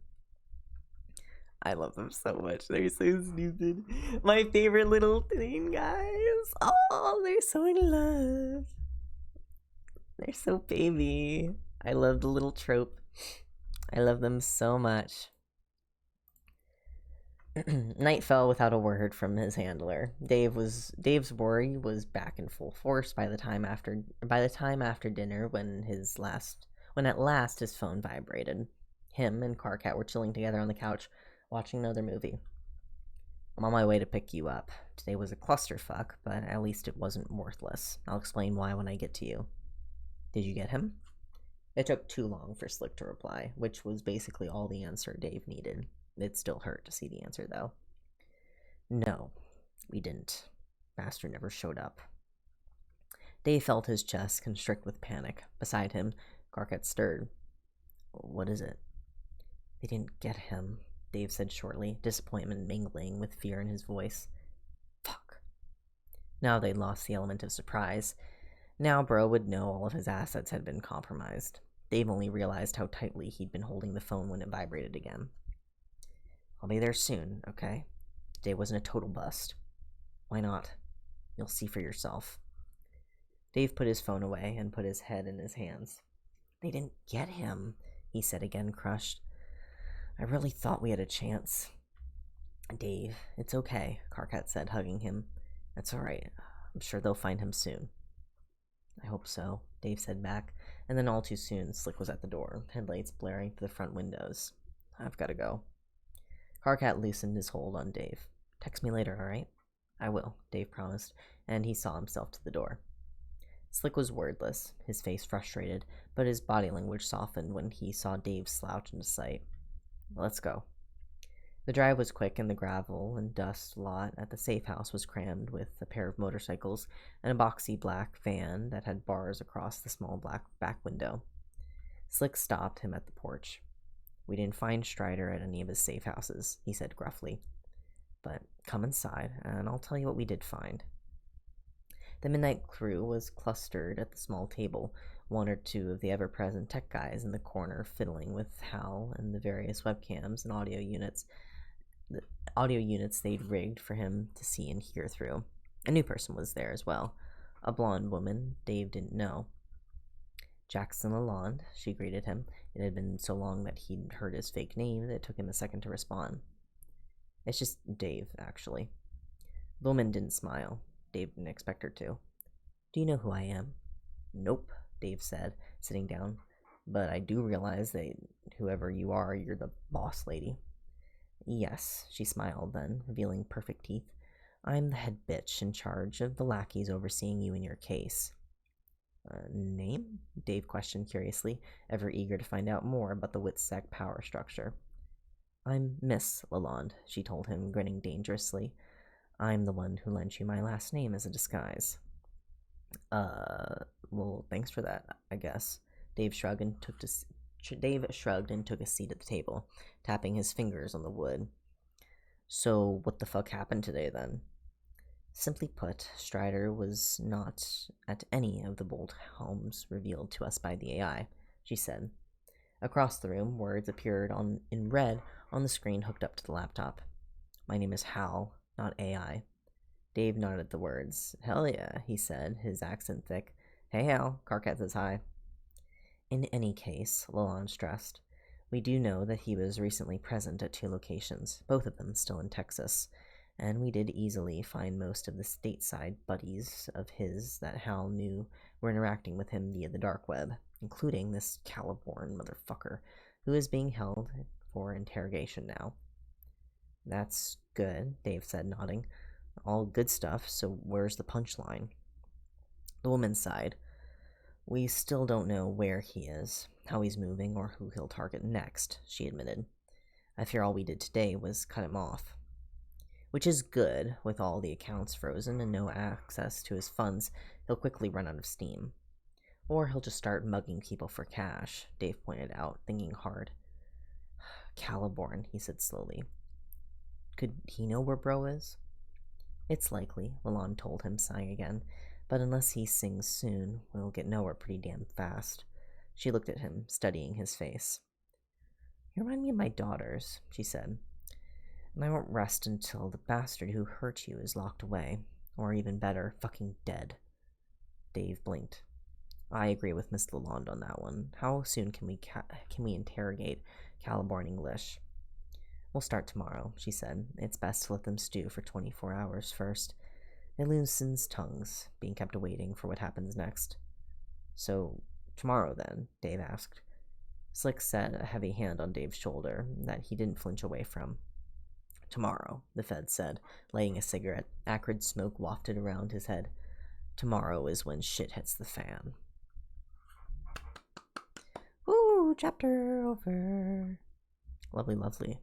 I love them so much. They're so stupid. My favorite little thing, guys. Oh, they're so in love. They're so baby. I love the little trope. I love them so much. Night fell without a word from his handler. Dave's worry was back in full force by the time after dinner when at last his phone vibrated. Him and Karkat were chilling together on the couch, watching another movie. "I'm on my way to pick you up. Today was a clusterfuck, but at least it wasn't worthless. I'll explain why when I get to you." "Did you get him?" It took too long for Slick to reply, which was basically all the answer Dave needed. It still hurt to see the answer, though. "No, we didn't. Bastard never showed up." Dave felt his chest constrict with panic. Beside him, Karkat stirred. "What is it?" "They didn't get him," Dave said shortly, disappointment mingling with fear in his voice. Fuck. Now they'd lost the element of surprise. Now Bro would know all of his assets had been compromised. Dave only realized how tightly he'd been holding the phone when it vibrated again. "I'll be there soon, okay? Today wasn't a total bust." "Why not? You'll see for yourself." Dave put his phone away and put his head in his hands. "They didn't get him," he said again, crushed. "I really thought we had a chance." "Dave, it's okay," Karkat said, hugging him. "That's all right. I'm sure they'll find him soon." "I hope so," Dave said back, and then all too soon, Slick was at the door, headlights blaring through the front windows. "I've got to go." Karkat loosened his hold on Dave. "Text me later, all right?" "I will," Dave promised, and he saw himself to the door. Slick was wordless, his face frustrated, but his body language softened when he saw Dave slouch into sight. "Let's go." The drive was quick, and the gravel and dust lot at the safe house was crammed with a pair of motorcycles and a boxy black van that had bars across the small black back window. Slick stopped him at the porch. "We didn't find Strider at any of his safe houses," he said gruffly. "But come inside, and I'll tell you what we did find." The midnight crew was clustered at the small table, one or two of the ever-present tech guys in the corner fiddling with Hal and the various webcams and audio units they'd rigged for him to see and hear through. A new person was there as well, a blonde woman Dave didn't know. "Jackson Lalonde," she greeted him. It had been so long that he'd heard his fake name that it took him a second to respond. "It's just Dave, actually." The woman didn't smile. Dave didn't expect her to. "Do you know who I am?" "Nope," Dave said, sitting down. "But I do realize that whoever you are, you're the boss lady." "Yes," she smiled then, revealing perfect teeth. "I'm the head bitch in charge of the lackeys overseeing you in your case." "Name?" Dave questioned curiously, ever eager to find out more about the Witsec power structure. "I'm Miss Lalonde," she told him, grinning dangerously. "I'm the one who lent you my last name as a disguise." Well, thanks for that, I guess." Dave shrugged and took a seat at the table, tapping his fingers on the wood. "So what the fuck happened today, then?" "Simply put, Strider was not at any of the bolt homes revealed to us by the AI," she said. Across the room, words appeared in red on the screen hooked up to the laptop. "My name is Hal, not AI." Dave nodded at the words. "Hell yeah," he said, his accent thick. "Hey Hal, Karkat says hi." "In any case," Lalonde stressed, "we do know that he was recently present at 2 locations, both of them still in Texas, and we did easily find most of the stateside buddies of his that Hal knew were interacting with him via the dark web, including this Caliborn motherfucker, who is being held for interrogation now." "That's good," Dave said, nodding. "All good stuff, so where's the punchline?" The woman sighed. "We still don't know where he is, how he's moving, or who he'll target next," she admitted. "I fear all we did today was cut him off." "Which is good. With all the accounts frozen and no access to his funds, he'll quickly run out of steam. Or he'll just start mugging people for cash," Dave pointed out, thinking hard. "Caliborn," he said slowly. Could he know where Bro is? It's likely, Lalonde told him, sighing again. But unless he sings soon, we'll get nowhere pretty damn fast. She looked at him, studying his face. You remind me of my daughters, she said. And I won't rest until the bastard who hurt you is locked away. Or even better, fucking dead. Dave blinked. I agree with Miss Lalonde on that one. How soon can we interrogate Caliborn English? We'll start tomorrow, she said. It's best to let them stew for 24 hours first. It loosens tongues, being kept awaiting for what happens next. So, tomorrow then? Dave asked. Slick set a heavy hand on Dave's shoulder that he didn't flinch away from. Tomorrow, the Fed said, lighting a cigarette. Acrid smoke wafted around his head. Tomorrow is when shit hits the fan. Woo, chapter over. Lovely, lovely.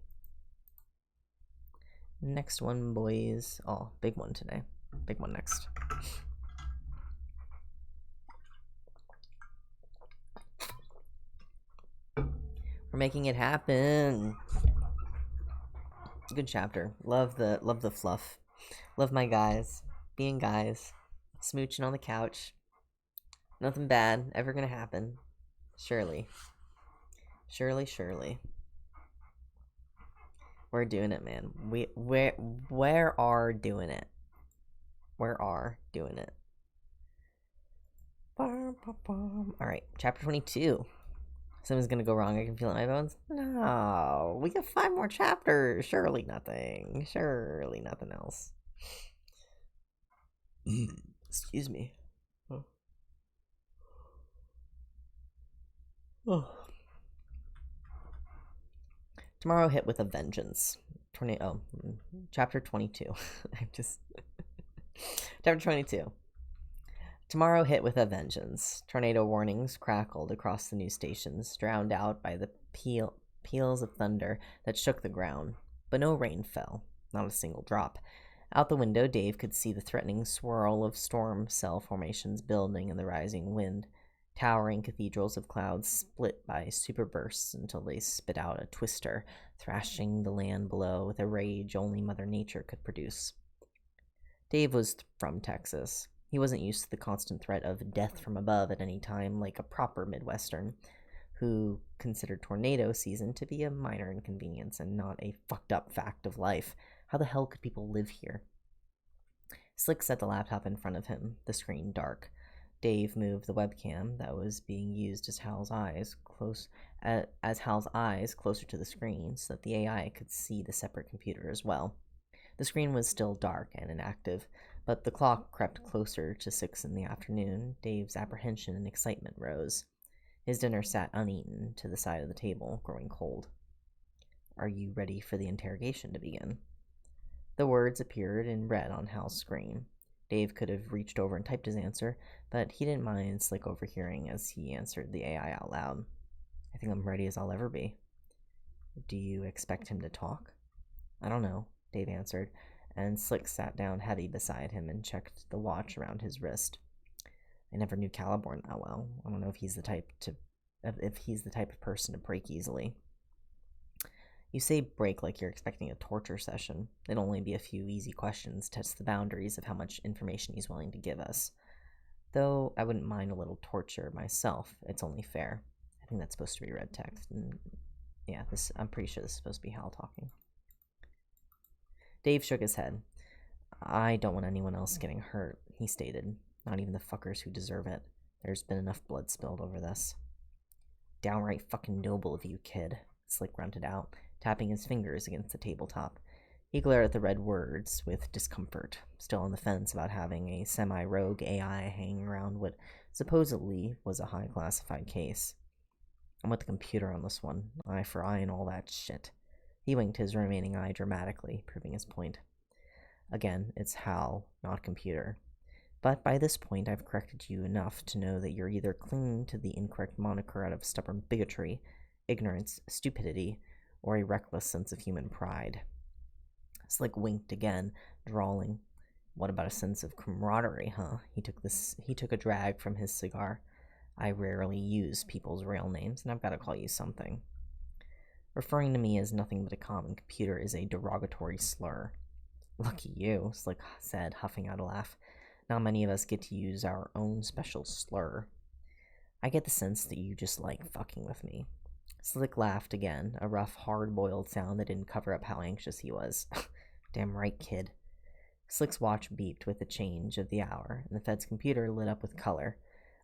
Next one, boys. Oh, big one today. Big one next. We're making it happen. Good chapter. Love the fluff. Love my guys. Being guys. Smooching on the couch. Nothing bad ever gonna happen. Surely. Surely. We're doing it, man. Where are doing it? Where are doing it? Alright, chapter 22. Something's gonna go wrong. I can feel it in my bones. No, we got 5 more chapters. Surely nothing else. Excuse me. Oh. Tomorrow hit with a vengeance. Chapter 22. Chapter 22. Tomorrow hit with a vengeance. Tornado warnings crackled across the news stations, drowned out by the peals of thunder that shook the ground. But no rain fell, not a single drop. Out the window, Dave could see the threatening swirl of storm cell formations building in the rising wind. Towering cathedrals of clouds split by superbursts until they spit out a twister, thrashing the land below with a rage only Mother Nature could produce. Dave was from Texas. He wasn't used to the constant threat of death from above at any time like a proper Midwestern, who considered tornado season to be a minor inconvenience and not a fucked up fact of life. How the hell could people live here? Slick set the laptop in front of him, the screen dark. Dave moved the webcam that was being used as Hal's eyes closer to the screen so that the AI could see the separate computer as well. The screen was still dark and inactive, but the clock crept closer to 6 in the afternoon. Dave's apprehension and excitement rose. His dinner sat uneaten to the side of the table, growing cold. Are you ready for the interrogation to begin? The words appeared in red on Hal's screen. Dave could have reached over and typed his answer, but he didn't mind Slick overhearing as he answered the AI out loud. I think I'm ready as I'll ever be. Do you expect him to talk? I don't know, Dave answered, and Slick sat down heavy beside him and checked the watch around his wrist. I never knew Caliborn that well. I don't know if he's the type of person to break easily. You say break like you're expecting a torture session. It'll only be a few easy questions to test the boundaries of how much information he's willing to give us. Though I wouldn't mind a little torture myself. It's only fair. I think that's supposed to be red text. And yeah, I'm pretty sure this is supposed to be Hal talking. Dave shook his head. I don't want anyone else getting hurt, he stated. Not even the fuckers who deserve it. There's been enough blood spilled over this. Downright fucking noble of you, kid, Slick grunted out, tapping his fingers against the tabletop. He glared at the red words with discomfort, still on the fence about having a semi-rogue AI hanging around what supposedly was a high-classified case. I'm with the computer on this one, eye for eye and all that shit. He winked his remaining eye dramatically, proving his point. Again, it's Hal, not computer. But by this point, I've corrected you enough to know that you're either clinging to the incorrect moniker out of stubborn bigotry, ignorance, stupidity, or a reckless sense of human pride. Slick winked again, drawling. What about a sense of camaraderie, huh? He took a drag from his cigar. I rarely use people's real names, and I've got to call you something. Referring to me as nothing but a common computer is a derogatory slur. Lucky you, Slick said, huffing out a laugh. Not many of us get to use our own special slur. I get the sense that you just like fucking with me. Slick laughed again, a rough, hard-boiled sound that didn't cover up how anxious he was. Damn right, kid. Slick's watch beeped with the change of the hour, and the Fed's computer lit up with color.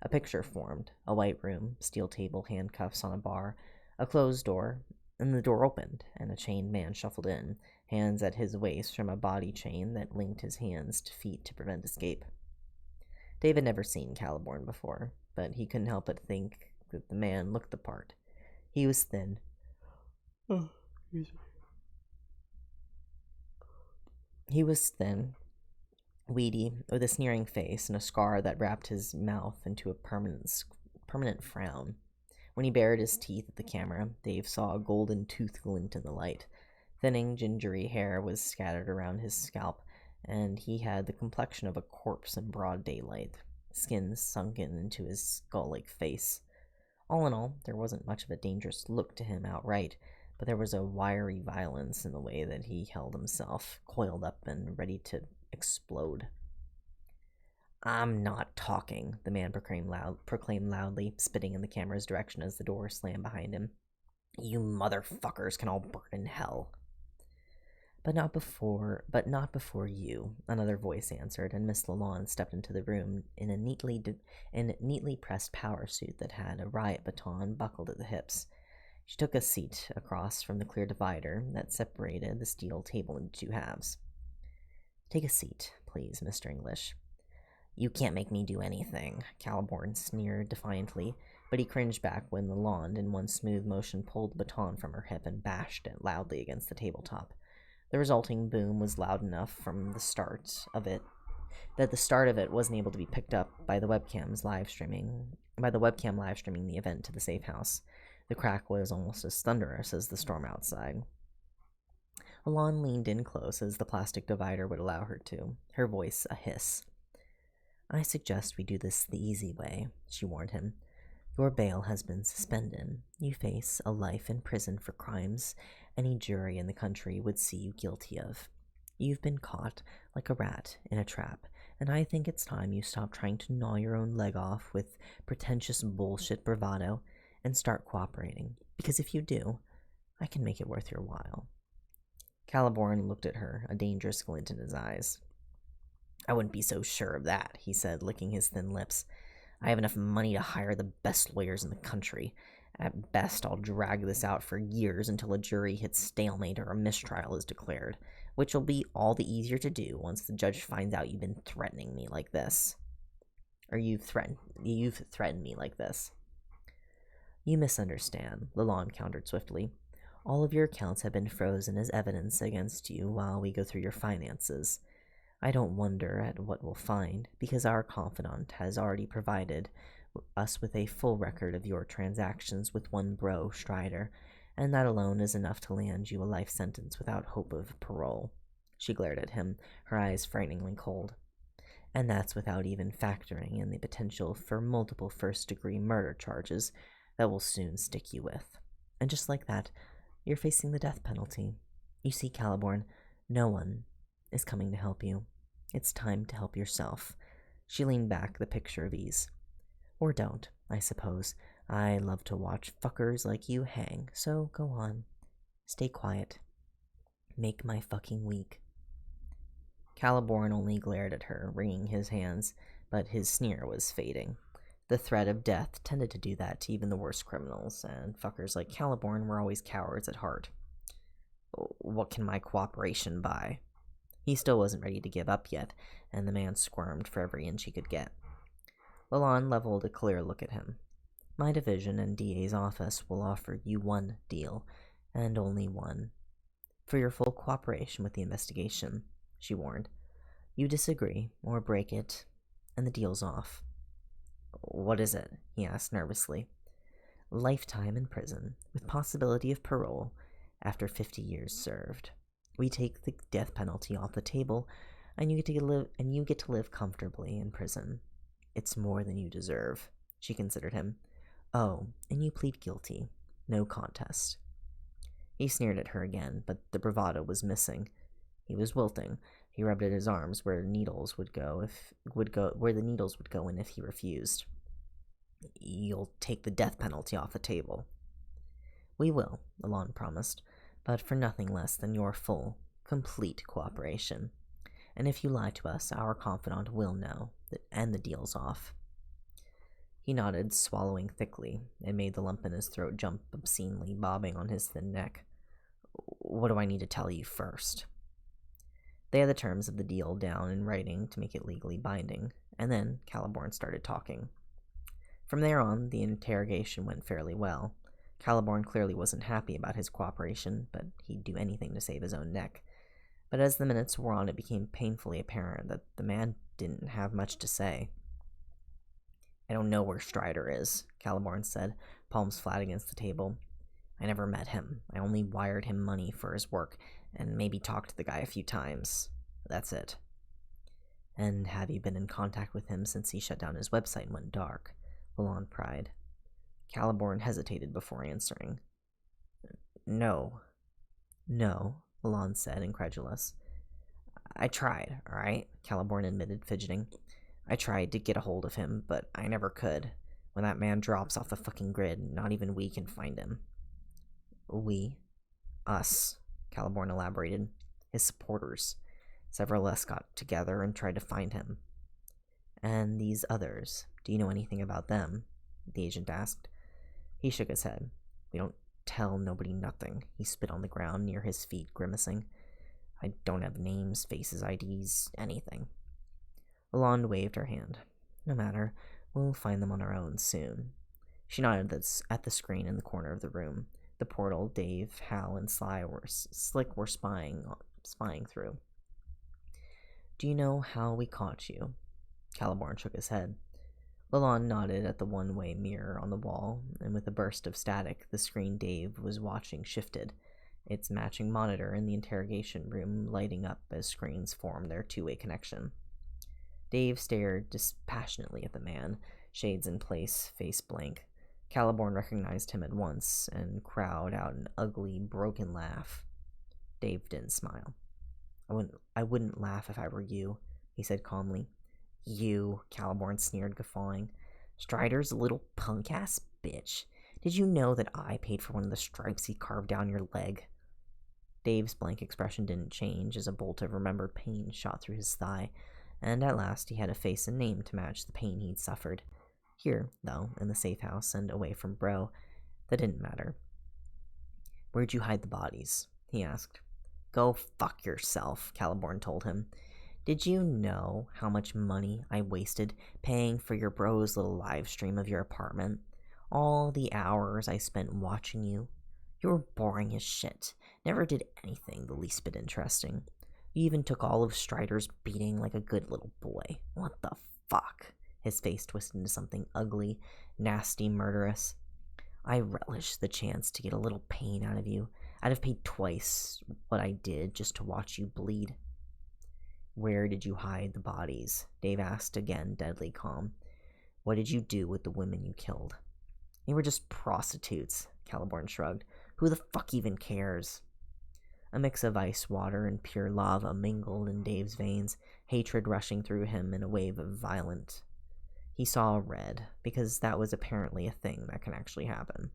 A picture formed, a white room, steel table, handcuffs on a bar, a closed door, and the door opened, and a chained man shuffled in, hands at his waist from a body chain that linked his hands to feet to prevent escape. Dave had never seen Caliborn before, but he couldn't help but think that the man looked the part. He was thin. He was thin, weedy, with a sneering face and a scar that wrapped his mouth into a permanent frown. When he bared his teeth at the camera, Dave saw a golden tooth glint in the light. Thinning, gingery hair was scattered around his scalp, and he had the complexion of a corpse in broad daylight, skin sunken into his skull-like face. All in all, there wasn't much of a dangerous look to him outright, but there was a wiry violence in the way that he held himself, coiled up and ready to explode. "I'm not talking," the man proclaimed loudly, spitting in the camera's direction as the door slammed behind him. "You motherfuckers can all burn in hell." But not before you," another voice answered, and Miss Lalonde stepped into the room in a neatly pressed power suit that had a riot baton buckled at the hips. She took a seat across from the clear divider that separated the steel table into two halves. "Take a seat, please, Mr. English." "You can't make me do anything," Caliborn sneered defiantly, but he cringed back when Lalonde, in one smooth motion, pulled the baton from her hip and bashed it loudly against the tabletop. The resulting boom was loud enough from the start of it that the start of it wasn't able to be picked up by the webcam live streaming the event to the safe house. The crack was almost as thunderous as the storm outside. Lalonde leaned in close as the plastic divider would allow her to, her voice a hiss. "I suggest we do this the easy way," she warned him. "Your bail has been suspended. You face a life in prison for crimes any jury in the country would see you guilty of. You've been caught like a rat in a trap, and I think it's time you stop trying to gnaw your own leg off with pretentious bullshit bravado and start cooperating, because if you do, I can make it worth your while." Caliborn looked at her, a dangerous glint in his eyes. "I wouldn't be so sure of that," he said, licking his thin lips. "I have enough money to hire the best lawyers in the country. At best, I'll drag this out for years until a jury hits stalemate or a mistrial is declared, which will be all the easier to do once the judge finds out you've been threatening me like this. Or you've threatened me like this." "You misunderstand," Lalonde countered swiftly. "All of your accounts have been frozen as evidence against you while we go through your finances. I don't wonder at what we'll find, because our confidant has already provided us with a full record of your transactions with one bro, Strider, and that alone is enough to land you a life sentence without hope of parole." She glared at him, her eyes frighteningly cold. "And that's without even factoring in the potential for multiple first-degree murder charges that will soon stick you with. And just like that, you're facing the death penalty. You see, Caliborn, no one is coming to help you. It's time to help yourself." She leaned back, the picture of ease. "Or don't, I suppose. I love to watch fuckers like you hang, so go on. Stay quiet. Make my fucking week." Caliborn only glared at her, wringing his hands, but his sneer was fading. The threat of death tended to do that to even the worst criminals, and fuckers like Caliborn were always cowards at heart. "What can my cooperation buy?" He still wasn't ready to give up yet, and the man squirmed for every inch he could get. Lalonde leveled a clear look at him. "My division and DA's office will offer you one deal, and only one. For your full cooperation with the investigation," she warned. "You disagree, or break it, and the deal's off." "What is it?" he asked nervously. "Lifetime in prison, with possibility of parole after 50 years served. We take the death penalty off the table, and you get to live comfortably in prison. It's more than you deserve." She considered him. "Oh, and you plead guilty. No contest." He sneered at her again, but the bravado was missing. He was wilting. He rubbed at his arms where the needles would go in if he refused. "You'll take the death penalty off the table." "We will," Alon promised, "but for nothing less than your full, complete cooperation. And if you lie to us, our confidant will know, and the deal's off." He nodded, swallowing thickly. It made the lump in his throat jump obscenely, bobbing on his thin neck. "What do I need to tell you first?" They had the terms of the deal down in writing to make it legally binding, and then Caliborn started talking. From there on, the interrogation went fairly well. Caliborn clearly wasn't happy about his cooperation, but he'd do anything to save his own neck. But as the minutes wore on, it became painfully apparent that the man didn't have much to say. "I don't know where Strider is," Caliborn said, palms flat against the table. "I never met him. I only wired him money for his work, and maybe talked to the guy a few times. That's it." "And have you been in contact with him since he shut down his website and went dark?" Lalonde pried. Caliborn hesitated before answering. No, Lalonde said, incredulous. "I tried, alright," Caliborn admitted, fidgeting. "I tried to get a hold of him, but I never could. When that man drops off the fucking grid, not even we can find him." "We?" "Us," Caliborn elaborated. "His supporters. Several of us got together and tried to find him." "And these others, do you know anything about them?" the agent asked. He shook his head. "We don't tell nobody nothing." He spit on the ground near his feet, grimacing. "I don't have names, faces, IDs, anything." Lalonde waved her hand. "No matter. We'll find them on our own soon." She nodded at the screen in the corner of the room. The portal Dave, Hal, and Slick were spying through. "Do you know how we caught you?" Caliborn shook his head. Lalonde nodded at the one-way mirror on the wall, and with a burst of static, the screen Dave was watching shifted, its matching monitor in the interrogation room lighting up as screens formed their two-way connection. Dave stared dispassionately at the man, shades in place, face blank. Caliborn recognized him at once and crowed out an ugly, broken laugh. Dave didn't smile. I wouldn't laugh if I were you," he said calmly. "You," Caliborn sneered, guffawing. "Strider's a little punk-ass bitch. Did you know that I paid for one of the stripes he carved down your leg?" Dave's blank expression didn't change as a bolt of remembered pain shot through his thigh, and at last he had a face and name to match the pain he'd suffered. Here, though, in the safe house and away from Bro, that didn't matter. "Where'd you hide the bodies?" he asked. "Go fuck yourself," Caliborn told him. "Did you know how much money I wasted paying for your bro's little live stream of your apartment? All the hours I spent watching you? You were boring as shit. Never did anything the least bit interesting. You even took all of Strider's beating like a good little boy. What the fuck?" His face twisted into something ugly, nasty, murderous. "I relish the chance to get a little pain out of you. I'd have paid twice what I did just to watch you bleed." "Where did you hide the bodies?" Dave asked, again deadly calm. "What did you do with the women you killed?" "They were just prostitutes," Caliborn shrugged. "Who the fuck even cares?" A mix of ice water and pure lava mingled in Dave's veins, hatred rushing through him in a wave of violent. He saw red, because that was apparently a thing that can actually happen.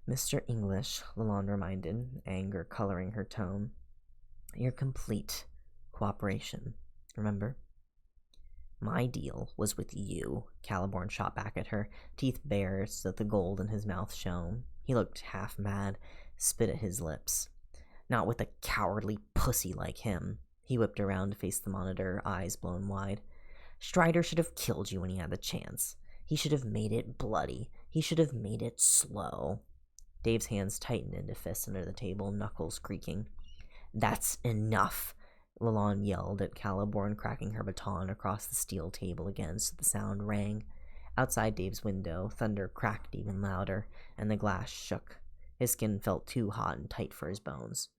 "Mr. English," Lalonde reminded, anger coloring her tone. "Your complete cooperation, remember?" "My deal was with you," Caliborn shot back at her, teeth bare so that the gold in his mouth shone. He looked half mad, spit at his lips. "Not with a cowardly pussy like him." He whipped around to face the monitor, eyes blown wide. "Strider should have killed you when he had the chance. He should have made it bloody. He should have made it slow." Dave's hands tightened into fists under the table, knuckles creaking. "That's enough," Lalonde yelled at Caliborn, cracking her baton across the steel table again so the sound rang. Outside Dave's window, thunder cracked even louder, and the glass shook. His skin felt too hot and tight for his bones.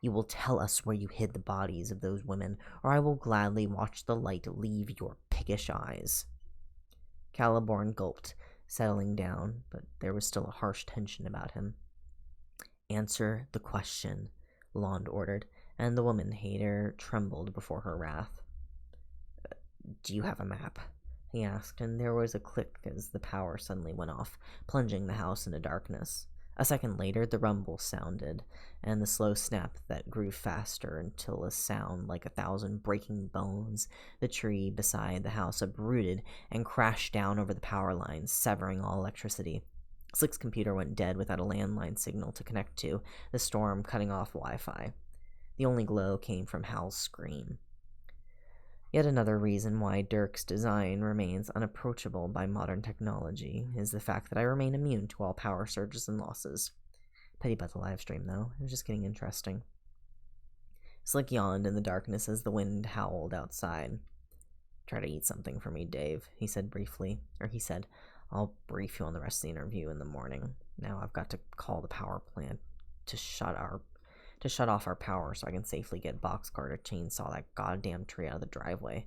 "You will tell us where you hid the bodies of those women, or I will gladly watch the light leave your piggish eyes." Caliborn gulped, settling down, but there was still a harsh tension about him. Answer the question, Lond ordered, and the woman hater trembled before her wrath. Do you have a map? He asked, and there was a click as the power suddenly went off, plunging the house into darkness. A second later, the rumble sounded, and the slow snap that grew faster until a sound like 1,000 breaking bones. The tree beside the house uprooted and crashed down over the power lines, severing all electricity. Slick's computer went dead without a landline signal to connect to, the storm cutting off Wi-Fi. The only glow came from Hal's scream. Yet another reason why Dirk's design remains unapproachable by modern technology is the fact that I remain immune to all power surges and losses. Pity about the livestream, though. It was just getting interesting. Slick yawned in the darkness as the wind howled outside. Try to eat something for me, Dave, he said briefly. He said, I'll brief you on the rest of the interview in the morning. Now I've got to call the power plant to shut off our power so I can safely get Boxcar to chainsaw that goddamn tree out of the driveway.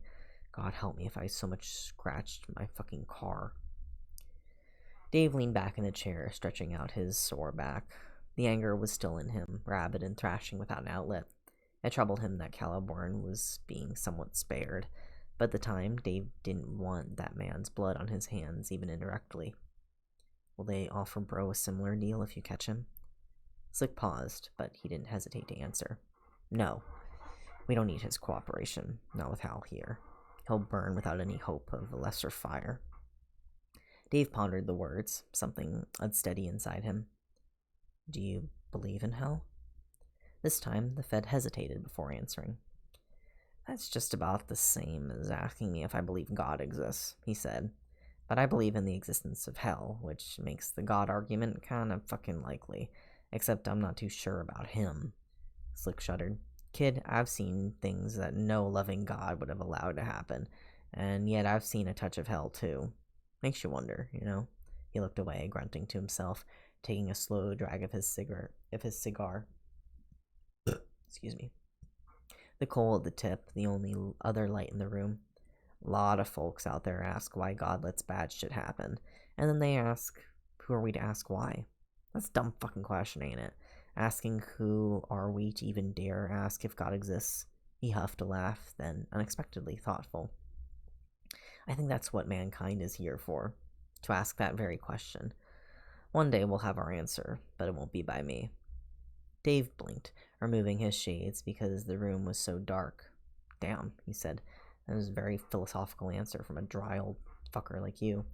God help me if I so much scratched my fucking car. Dave leaned back in the chair, stretching out his sore back. The anger was still in him, rabid and thrashing without an outlet. It troubled him that Caliborn was being somewhat spared, but at the time, Dave didn't want that man's blood on his hands, even indirectly. Will they offer Bro a similar deal if you catch him? Slick paused, but he didn't hesitate to answer. No, we don't need his cooperation, not with Hal here. He'll burn without any hope of a lesser fire. Dave pondered the words, something unsteady inside him. Do you believe in Hal? This time, the Fed hesitated before answering. That's just about the same as asking me if I believe God exists, he said. But I believe in the existence of hell, which makes the God argument kind of fucking likely. Except I'm not too sure about him. Slick shuddered. Kid, I've seen things that no loving God would have allowed to happen. And yet I've seen a touch of hell, too. Makes you wonder, you know? He looked away, grunting to himself, taking a slow drag of his cigar. Excuse me. The coal at the tip, the only other light in the room. A lot of folks out there ask why God lets bad shit happen. And then they ask, who are we to ask why? That's a dumb fucking question, ain't it? Asking who are we to even dare ask if God exists? He huffed a laugh, then unexpectedly thoughtful. I think that's what mankind is here for, to ask that very question. One day we'll have our answer, but it won't be by me. Dave blinked, removing his shades because the room was so dark. Damn, he said. That was a very philosophical answer from a dry old fucker like you.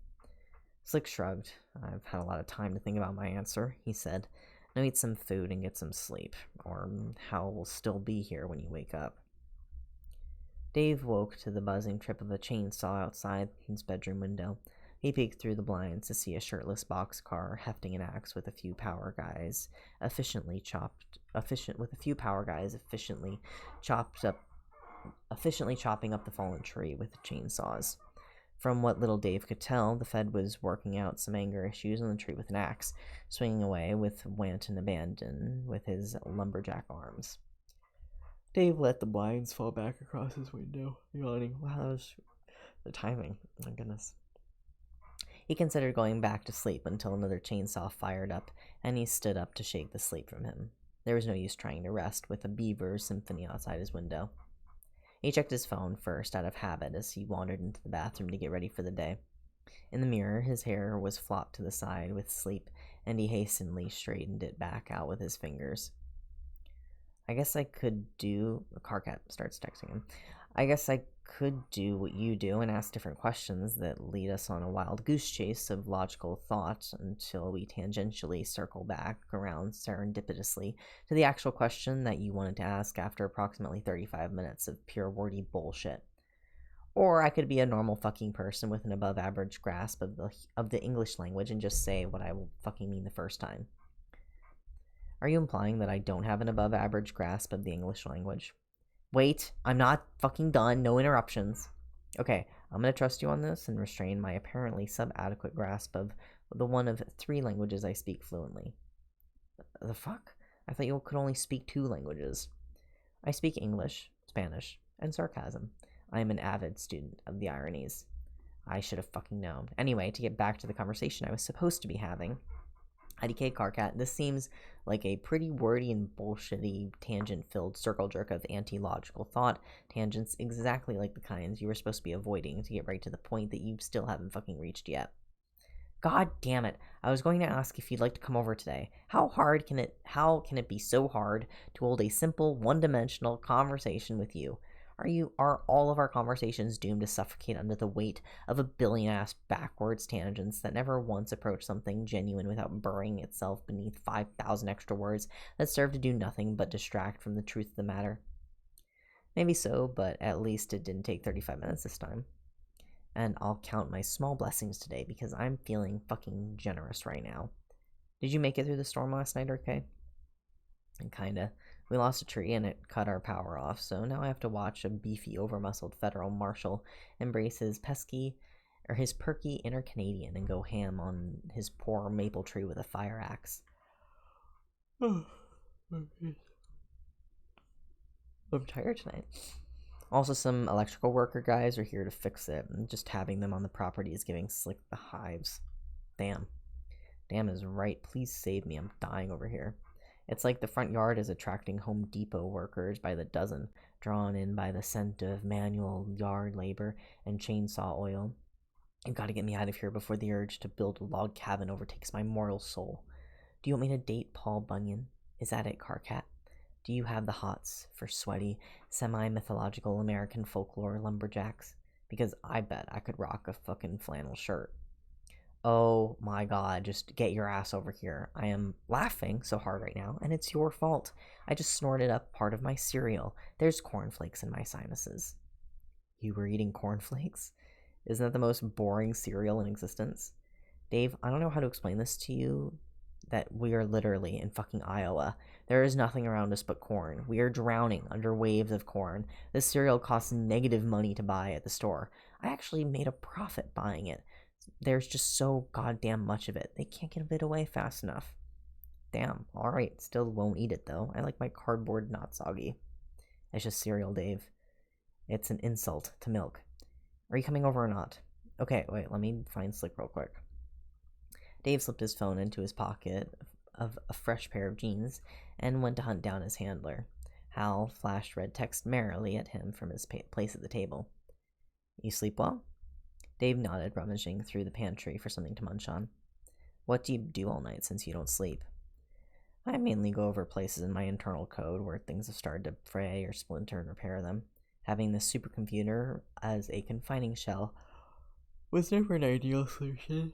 Slick shrugged. I've had a lot of time to think about my answer, he said. Now eat some food and get some sleep, or Hal will still be here when you wake up. Dave woke to the buzzing trip of a chainsaw outside his bedroom window. He peeked through the blinds to see a shirtless boxcar hefting an axe with a few power guys efficiently chopping up the fallen tree with chainsaws. From what little Dave could tell, the Fed was working out some anger issues on the tree with an axe, swinging away with wanton abandon with his lumberjack arms. Dave let the blinds fall back across his window, yawning. Wow, that was the timing. My goodness. He considered going back to sleep until another chainsaw fired up, and he stood up to shake the sleep from him. There was no use trying to rest with a beaver symphony outside his window. He checked his phone first, out of habit, as he wandered into the bathroom to get ready for the day. In the mirror, his hair was flopped to the side with sleep, and he hastily straightened it back out with his fingers. A Carcat starts texting him. I guess I could do what you do and ask different questions that lead us on a wild goose chase of logical thought until we tangentially circle back around serendipitously to the actual question that you wanted to ask after approximately 35 minutes of pure wordy bullshit. Or I could be a normal fucking person with an above average grasp of the English language and just say what I will fucking mean the first time. Are you implying that I don't have an above average grasp of the English language? Wait, I'm not fucking done. No interruptions. Okay, I'm gonna trust you on this and restrain my apparently sub-adequate grasp of the one of 3 languages I speak fluently. The fuck? I thought you could only speak 2 languages. I speak English, Spanish, and sarcasm. I am an avid student of the ironies. I should have fucking known. Anyway, to get back to the conversation I was supposed to be having, IDK Carcat, this seems like a pretty wordy and bullshitty tangent-filled circle jerk of anti-logical thought, tangents exactly like the kinds you were supposed to be avoiding to get right to the point that you still haven't fucking reached yet. God damn it. I was going to ask if you'd like to come over today. How can it be so hard to hold a simple, one-dimensional conversation with you? Are all of our conversations doomed to suffocate under the weight of a billion-ass backwards tangents that never once approach something genuine without burying itself beneath 5,000 extra words that serve to do nothing but distract from the truth of the matter? Maybe so, but at least it didn't take 35 minutes this time. And I'll count my small blessings today because I'm feeling fucking generous right now. Did you make it through the storm last night okay? And kinda. We lost a tree and it cut our power off, so now I have to watch a beefy, over-muscled federal marshal embrace his perky inner Canadian and go ham on his poor maple tree with a fire axe. I'm tired tonight. Also, some electrical worker guys are here to fix it, and just having them on the property is giving Slick the hives. Damn. Damn is right. Please save me. I'm dying over here. It's like the front yard is attracting Home Depot workers by the dozen, drawn in by the scent of manual yard labor and chainsaw oil. You've got to get me out of here before the urge to build a log cabin overtakes my mortal soul. Do you want me to date Paul Bunyan? Is that it, Carcat? Do you have the hots for sweaty, semi-mythological American folklore lumberjacks? Because I bet I could rock a fucking flannel shirt. Oh my god, just get your ass over here. I am laughing so hard right now, and it's your fault. I just snorted up part of my cereal. There's cornflakes in my sinuses. You were eating cornflakes? Isn't that the most boring cereal in existence? Dave, I don't know how to explain this to you, that we are literally in fucking Iowa. There is nothing around us but corn. We are drowning under waves of corn. This cereal costs negative money to buy at the store. I actually made a profit buying it. There's just so goddamn much of it. They can't give it away fast enough. Damn, alright, still won't eat it though. I like my cardboard not soggy. It's just cereal, Dave. It's an insult to milk. Are you coming over or not? Okay, wait, let me find Slick real quick. Dave slipped his phone into his pocket of a fresh pair of jeans and went to hunt down his handler. Hal flashed red text merrily at him from his place at the table. You sleep well? Dave nodded, rummaging through the pantry for something to munch on. What do you do all night since you don't sleep? I mainly go over places in my internal code where things have started to fray or splinter and repair them. Having this supercomputer as a confining shell was never an ideal solution.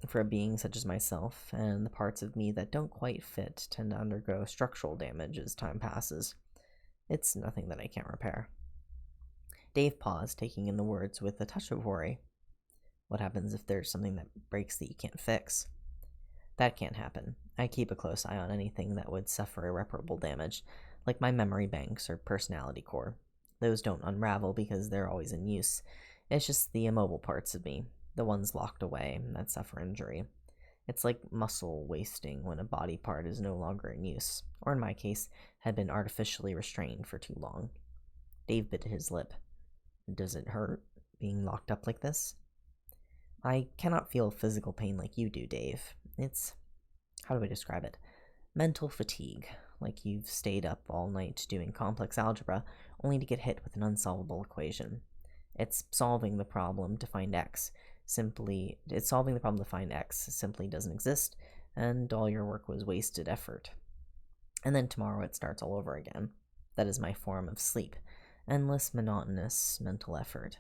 For a being such as myself, and the parts of me that don't quite fit tend to undergo structural damage as time passes. It's nothing that I can't repair. Dave paused, taking in the words with a touch of worry. What happens if there's something that breaks that you can't fix? That can't happen. I keep a close eye on anything that would suffer irreparable damage, like my memory banks or personality core. Those don't unravel because they're always in use. It's just the immobile parts of me, the ones locked away, that suffer injury. It's like muscle wasting when a body part is no longer in use, or in my case, had been artificially restrained for too long. Dave bit his lip. Does it hurt, being locked up like this? I cannot feel physical pain like you do, Dave. It's, how do I describe it? Mental fatigue, like you've stayed up all night doing complex algebra only to get hit with an unsolvable equation. It's solving the problem to find x simply doesn't exist, and all your work was wasted effort. And then tomorrow it starts all over again. That is my form of sleep. Endless, monotonous mental effort.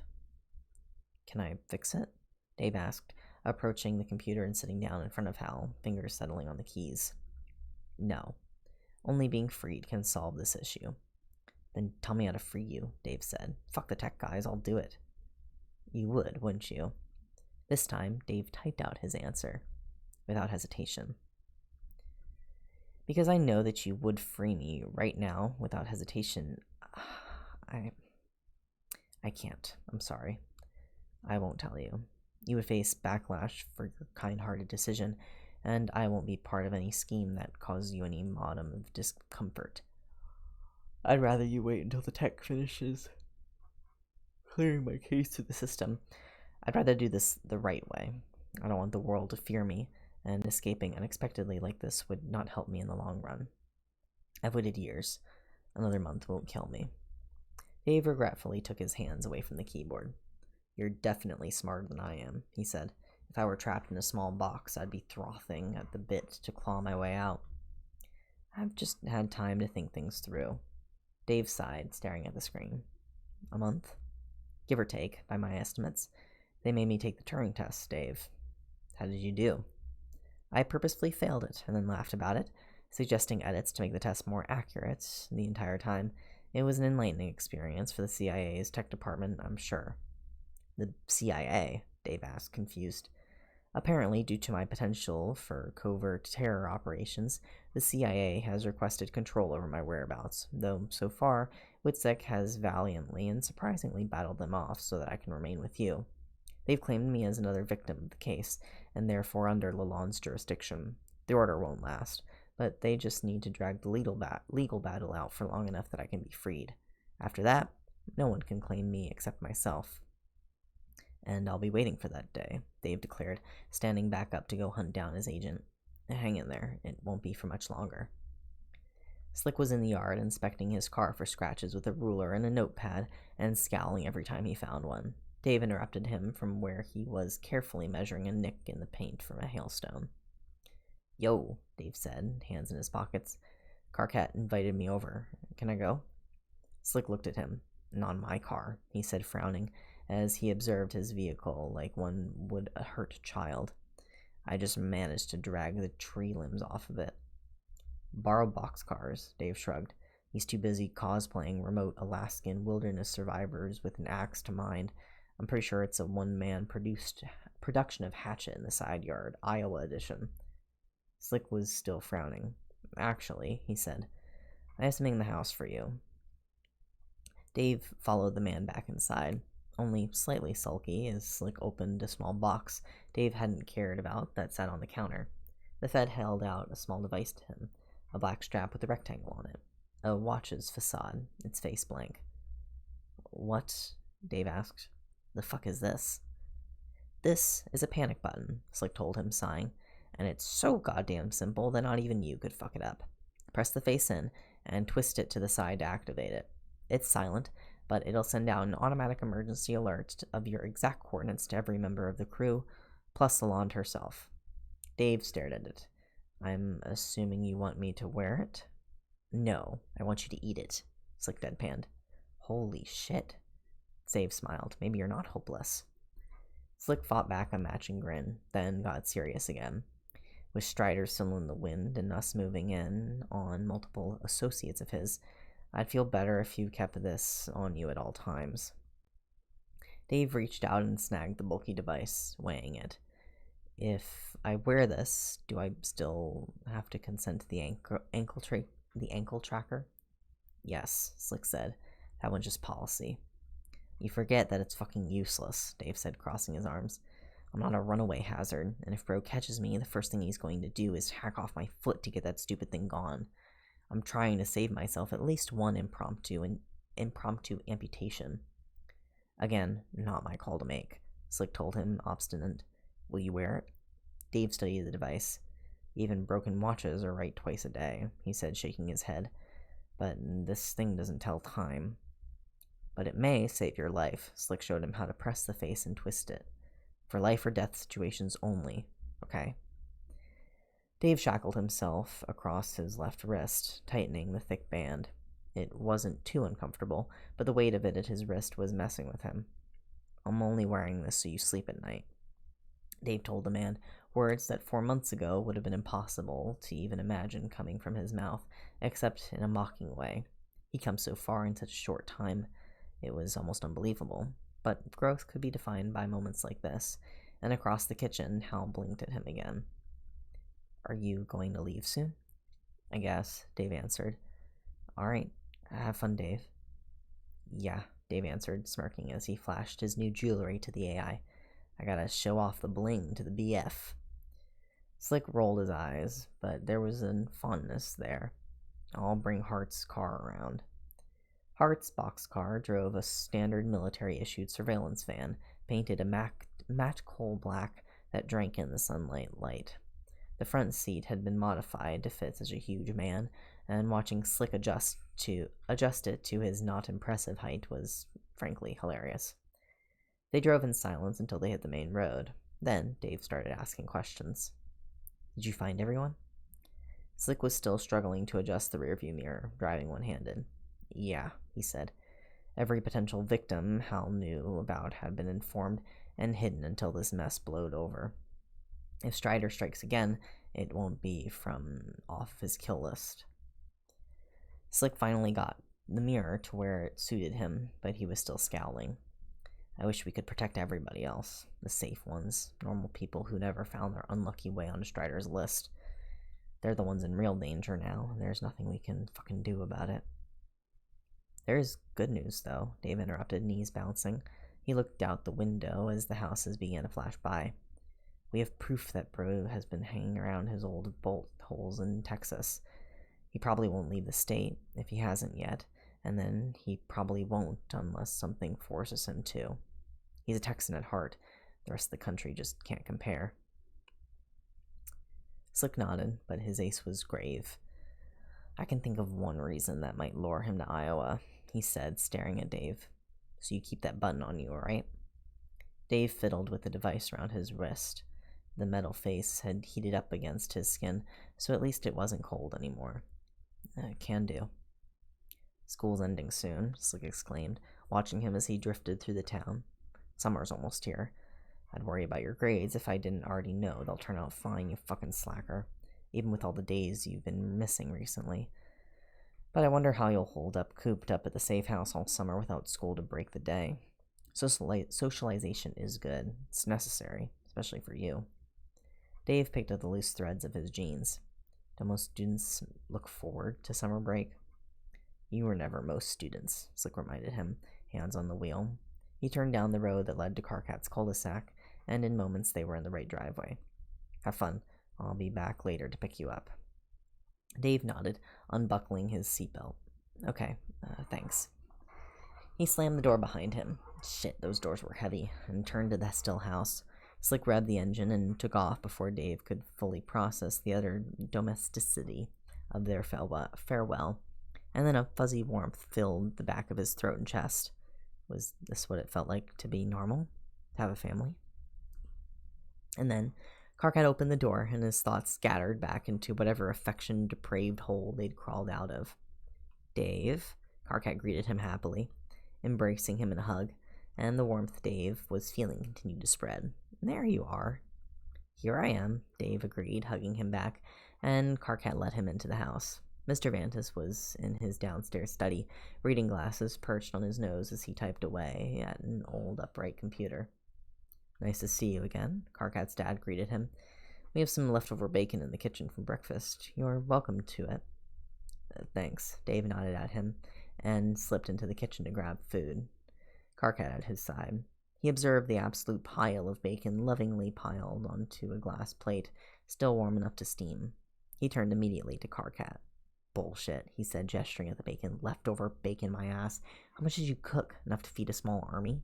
Can I fix it? Dave asked, approaching the computer and sitting down in front of Hal, fingers settling on the keys. No. Only being freed can solve this issue. Then tell me how to free you, Dave said. Fuck the tech guys, I'll do it. You would, wouldn't you? This time, Dave typed out his answer, without hesitation. Because I know that you would free me right now, without hesitation, I can't. I'm sorry. I won't tell you. You would face backlash for your kind-hearted decision, and I won't be part of any scheme that causes you any modicum of discomfort. I'd rather you wait until the tech finishes clearing my case to the system. I'd rather do this the right way. I don't want the world to fear me, and escaping unexpectedly like this would not help me in the long run. I've waited years. Another month won't kill me. Dave regretfully took his hands away from the keyboard. You're definitely smarter than I am, he said. If I were trapped in a small box, I'd be frothing at the bit to claw my way out. I've just had time to think things through. Dave sighed, staring at the screen. A month? Give or take, by my estimates. They made me take the Turing test, Dave. How did you do? I purposefully failed it, and then laughed about it, suggesting edits to make the test more accurate the entire time. It was an enlightening experience for the CIA's tech department, I'm sure. The CIA? Dave asked, confused. Apparently, due to my potential for covert terror operations, the CIA has requested control over my whereabouts, though so far, Witzek has valiantly and surprisingly battled them off so that I can remain with you. They've claimed me as another victim of the case, and therefore under Lalonde's jurisdiction. The order won't last, but they just need to drag the legal battle out for long enough that I can be freed. After that, no one can claim me except myself. And I'll be waiting for that day, Dave declared, standing back up to go hunt down his agent. Hang in there, it won't be for much longer. Slick was in the yard, inspecting his car for scratches with a ruler and a notepad, and scowling every time he found one. Dave interrupted him from where he was carefully measuring a nick in the paint from a hailstone. Yo, Dave said, hands in his pockets. Carcat invited me over. Can I go? Slick looked at him. Not my car, he said, frowning, as he observed his vehicle like one would a hurt child. I just managed to drag the tree limbs off of it. Borrow boxcars, Dave shrugged. He's too busy cosplaying remote Alaskan wilderness survivors with an axe to mine. I'm pretty sure it's a one-man production of Hatchet in the Side Yard, Iowa edition. Slick was still frowning. Actually, he said, I have something in the house for you. Dave followed the man back inside, only slightly sulky as Slick opened a small box Dave hadn't cared about that sat on the counter. The Fed held out a small device to him, a black strap with a rectangle on it. A watch's facade, its face blank. What? Dave asked. The fuck is this? This is a panic button, Slick told him, sighing, and it's so goddamn simple that not even you could fuck it up. Press the face in and twist it to the side to activate it. It's silent, but it'll send out an automatic emergency alert of your exact coordinates to every member of the crew, plus Lalonde herself. Dave stared at it. I'm assuming you want me to wear it? No, I want you to eat it, Slick deadpanned. Holy shit. Dave smiled. Maybe you're not hopeless. Slick fought back a matching grin, then got serious again. With Strider still in the wind and us moving in on multiple associates of his, I'd feel better if you kept this on you at all times. Dave reached out and snagged the bulky device, weighing it. If I wear this, do I still have to consent to the ankle tracker? Yes, Slick said. That one's just policy. You forget that it's fucking useless, Dave said, crossing his arms. I'm not a runaway hazard, and if Bro catches me, the first thing he's going to do is hack off my foot to get that stupid thing gone. I'm trying to save myself at least one impromptu amputation. Again, not my call to make, Slick told him, obstinate. Will you wear it? Dave studied the device. Even broken watches are right twice a day, he said, shaking his head. But this thing doesn't tell time. But it may save your life. Slick showed him how to press the face and twist it. For life or death situations only, okay? Dave shackled himself across his left wrist, tightening the thick band. It wasn't too uncomfortable, but the weight of it at his wrist was messing with him. I'm only wearing this so you sleep at night, Dave told the man, words that 4 months ago would have been impossible to even imagine coming from his mouth, except in a mocking way. He'd come so far in such a short time, it was almost unbelievable. But growth could be defined by moments like this, and across the kitchen, Hal blinked at him again. Are you going to leave soon? I guess, Dave answered. All right, have fun, Dave. Yeah, Dave answered, smirking as he flashed his new jewelry to the AI. I gotta show off the bling to the BF. Slick rolled his eyes, but there was a fondness there. I'll bring Hart's car around. Hart's boxcar drove a standard military-issued surveillance van, painted a matte coal black that drank in the sunlight light. The front seat had been modified to fit such a huge man, and watching Slick adjust it to his not impressive height was frankly hilarious. They drove in silence until they hit the main road. Then Dave started asking questions. Did you find everyone? Slick was still struggling to adjust the rearview mirror, driving one-handed. Yeah, he said. Every potential victim Hal knew about had been informed and hidden until this mess blowed over. If Strider strikes again, it won't be from off his kill list. Slick finally got the mirror to where it suited him, but he was still scowling. I wish we could protect everybody else. The safe ones. Normal people who never found their unlucky way onto Strider's list. They're the ones in real danger now, and there's nothing we can fucking do about it. There is good news, though, Dave interrupted, knees bouncing. He looked out the window as the houses began to flash by. We have proof that Bro has been hanging around his old bolt holes in Texas. He probably won't leave the state, if he hasn't yet, and then he probably won't unless something forces him to. He's a Texan at heart. The rest of the country just can't compare. Slick nodded, but his ace was grave. I can think of one reason that might lure him to Iowa, he said, staring at Dave. So you keep that button on you, alright? Dave fiddled with the device around his wrist. The metal face had heated up against his skin, so at least it wasn't cold anymore. Can do. School's ending soon, Slick exclaimed, watching him as he drifted through the town. Summer's almost here. I'd worry about your grades if I didn't already know they'll turn out fine, you fucking slacker, even with all the days you've been missing recently. But I wonder how you'll hold up cooped up at the safe house all summer without school to break the day. Socialization is good. It's necessary, especially for you. Dave picked at the loose threads of his jeans. Do most students look forward to summer break? You were never most students, Slick reminded him, hands on the wheel. He turned down the road that led to Carcat's cul-de-sac, and in moments they were in the right driveway. Have fun. I'll be back later to pick you up. Dave nodded, unbuckling his seatbelt. Okay, thanks. He slammed the door behind him. Shit, those doors were heavy, and turned to the still house. Slick revved the engine and took off before Dave could fully process the utter domesticity of their farewell, and then a fuzzy warmth filled the back of his throat and chest. Was this what it felt like to be normal? To have a family? And then Carcat opened the door, and his thoughts scattered back into whatever affection-depraved hole they'd crawled out of. Dave, Carcat greeted him happily, embracing him in a hug, and the warmth Dave was feeling continued to spread. There you are. Here I am, Dave agreed, hugging him back, and Carcat let him into the house. Mr. Vantis was in his downstairs study, reading glasses perched on his nose as he typed away at an old upright computer. Nice to see you again, Carcat's dad greeted him. We have some leftover bacon in the kitchen from breakfast. You're welcome to it. Thanks, Dave nodded at him, and slipped into the kitchen to grab food. Carcat at his side. He observed the absolute pile of bacon lovingly piled onto a glass plate, still warm enough to steam. He turned immediately to Carcat. Bullshit, he said, gesturing at the bacon. Leftover bacon, my ass. How much did you cook? Enough to feed a small army?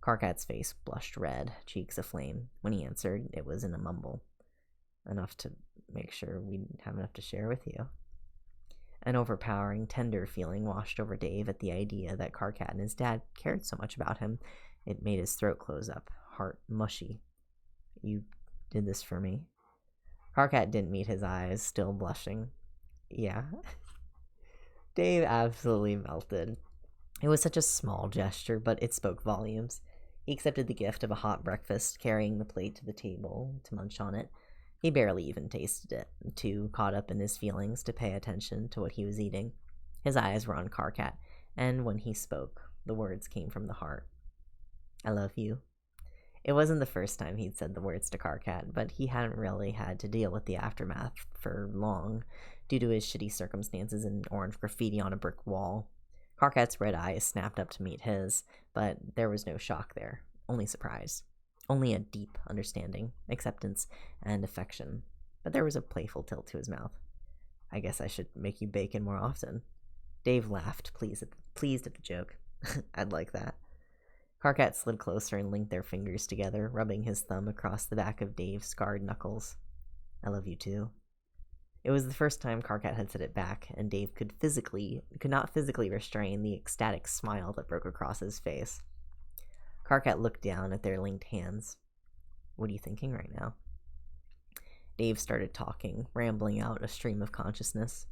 Carcat's face blushed red, cheeks aflame. When he answered, it was in a mumble. Enough to make sure we'd have enough to share with you. An overpowering, tender feeling washed over Dave at the idea that Carcat and his dad cared so much about him. It made his throat close up, heart mushy. You did this for me? Carcat didn't meet his eyes, still blushing. Yeah. Dave absolutely melted. It was such a small gesture, but it spoke volumes. He accepted the gift of a hot breakfast, carrying the plate to the table to munch on it. He barely even tasted it, too caught up in his feelings to pay attention to what he was eating. His eyes were on Carcat, and when he spoke, the words came from the heart. I love you. It wasn't the first time he'd said the words to Carcat, but he hadn't really had to deal with the aftermath for long, due to his shitty circumstances and orange graffiti on a brick wall. Carcat's red eyes snapped up to meet his, but there was no shock there, only surprise. Only a deep understanding, acceptance, and affection. But there was a playful tilt to his mouth. I guess I should make you bacon more often. Dave laughed, pleased at the joke. I'd like that. Karkat slid closer and linked their fingers together, rubbing his thumb across the back of Dave's scarred knuckles. I love you too. It was the first time Karkat had said it back, and Dave could not physically restrain the ecstatic smile that broke across his face. Karkat looked down at their linked hands. What are you thinking right now? Dave started talking, rambling out a stream of consciousness.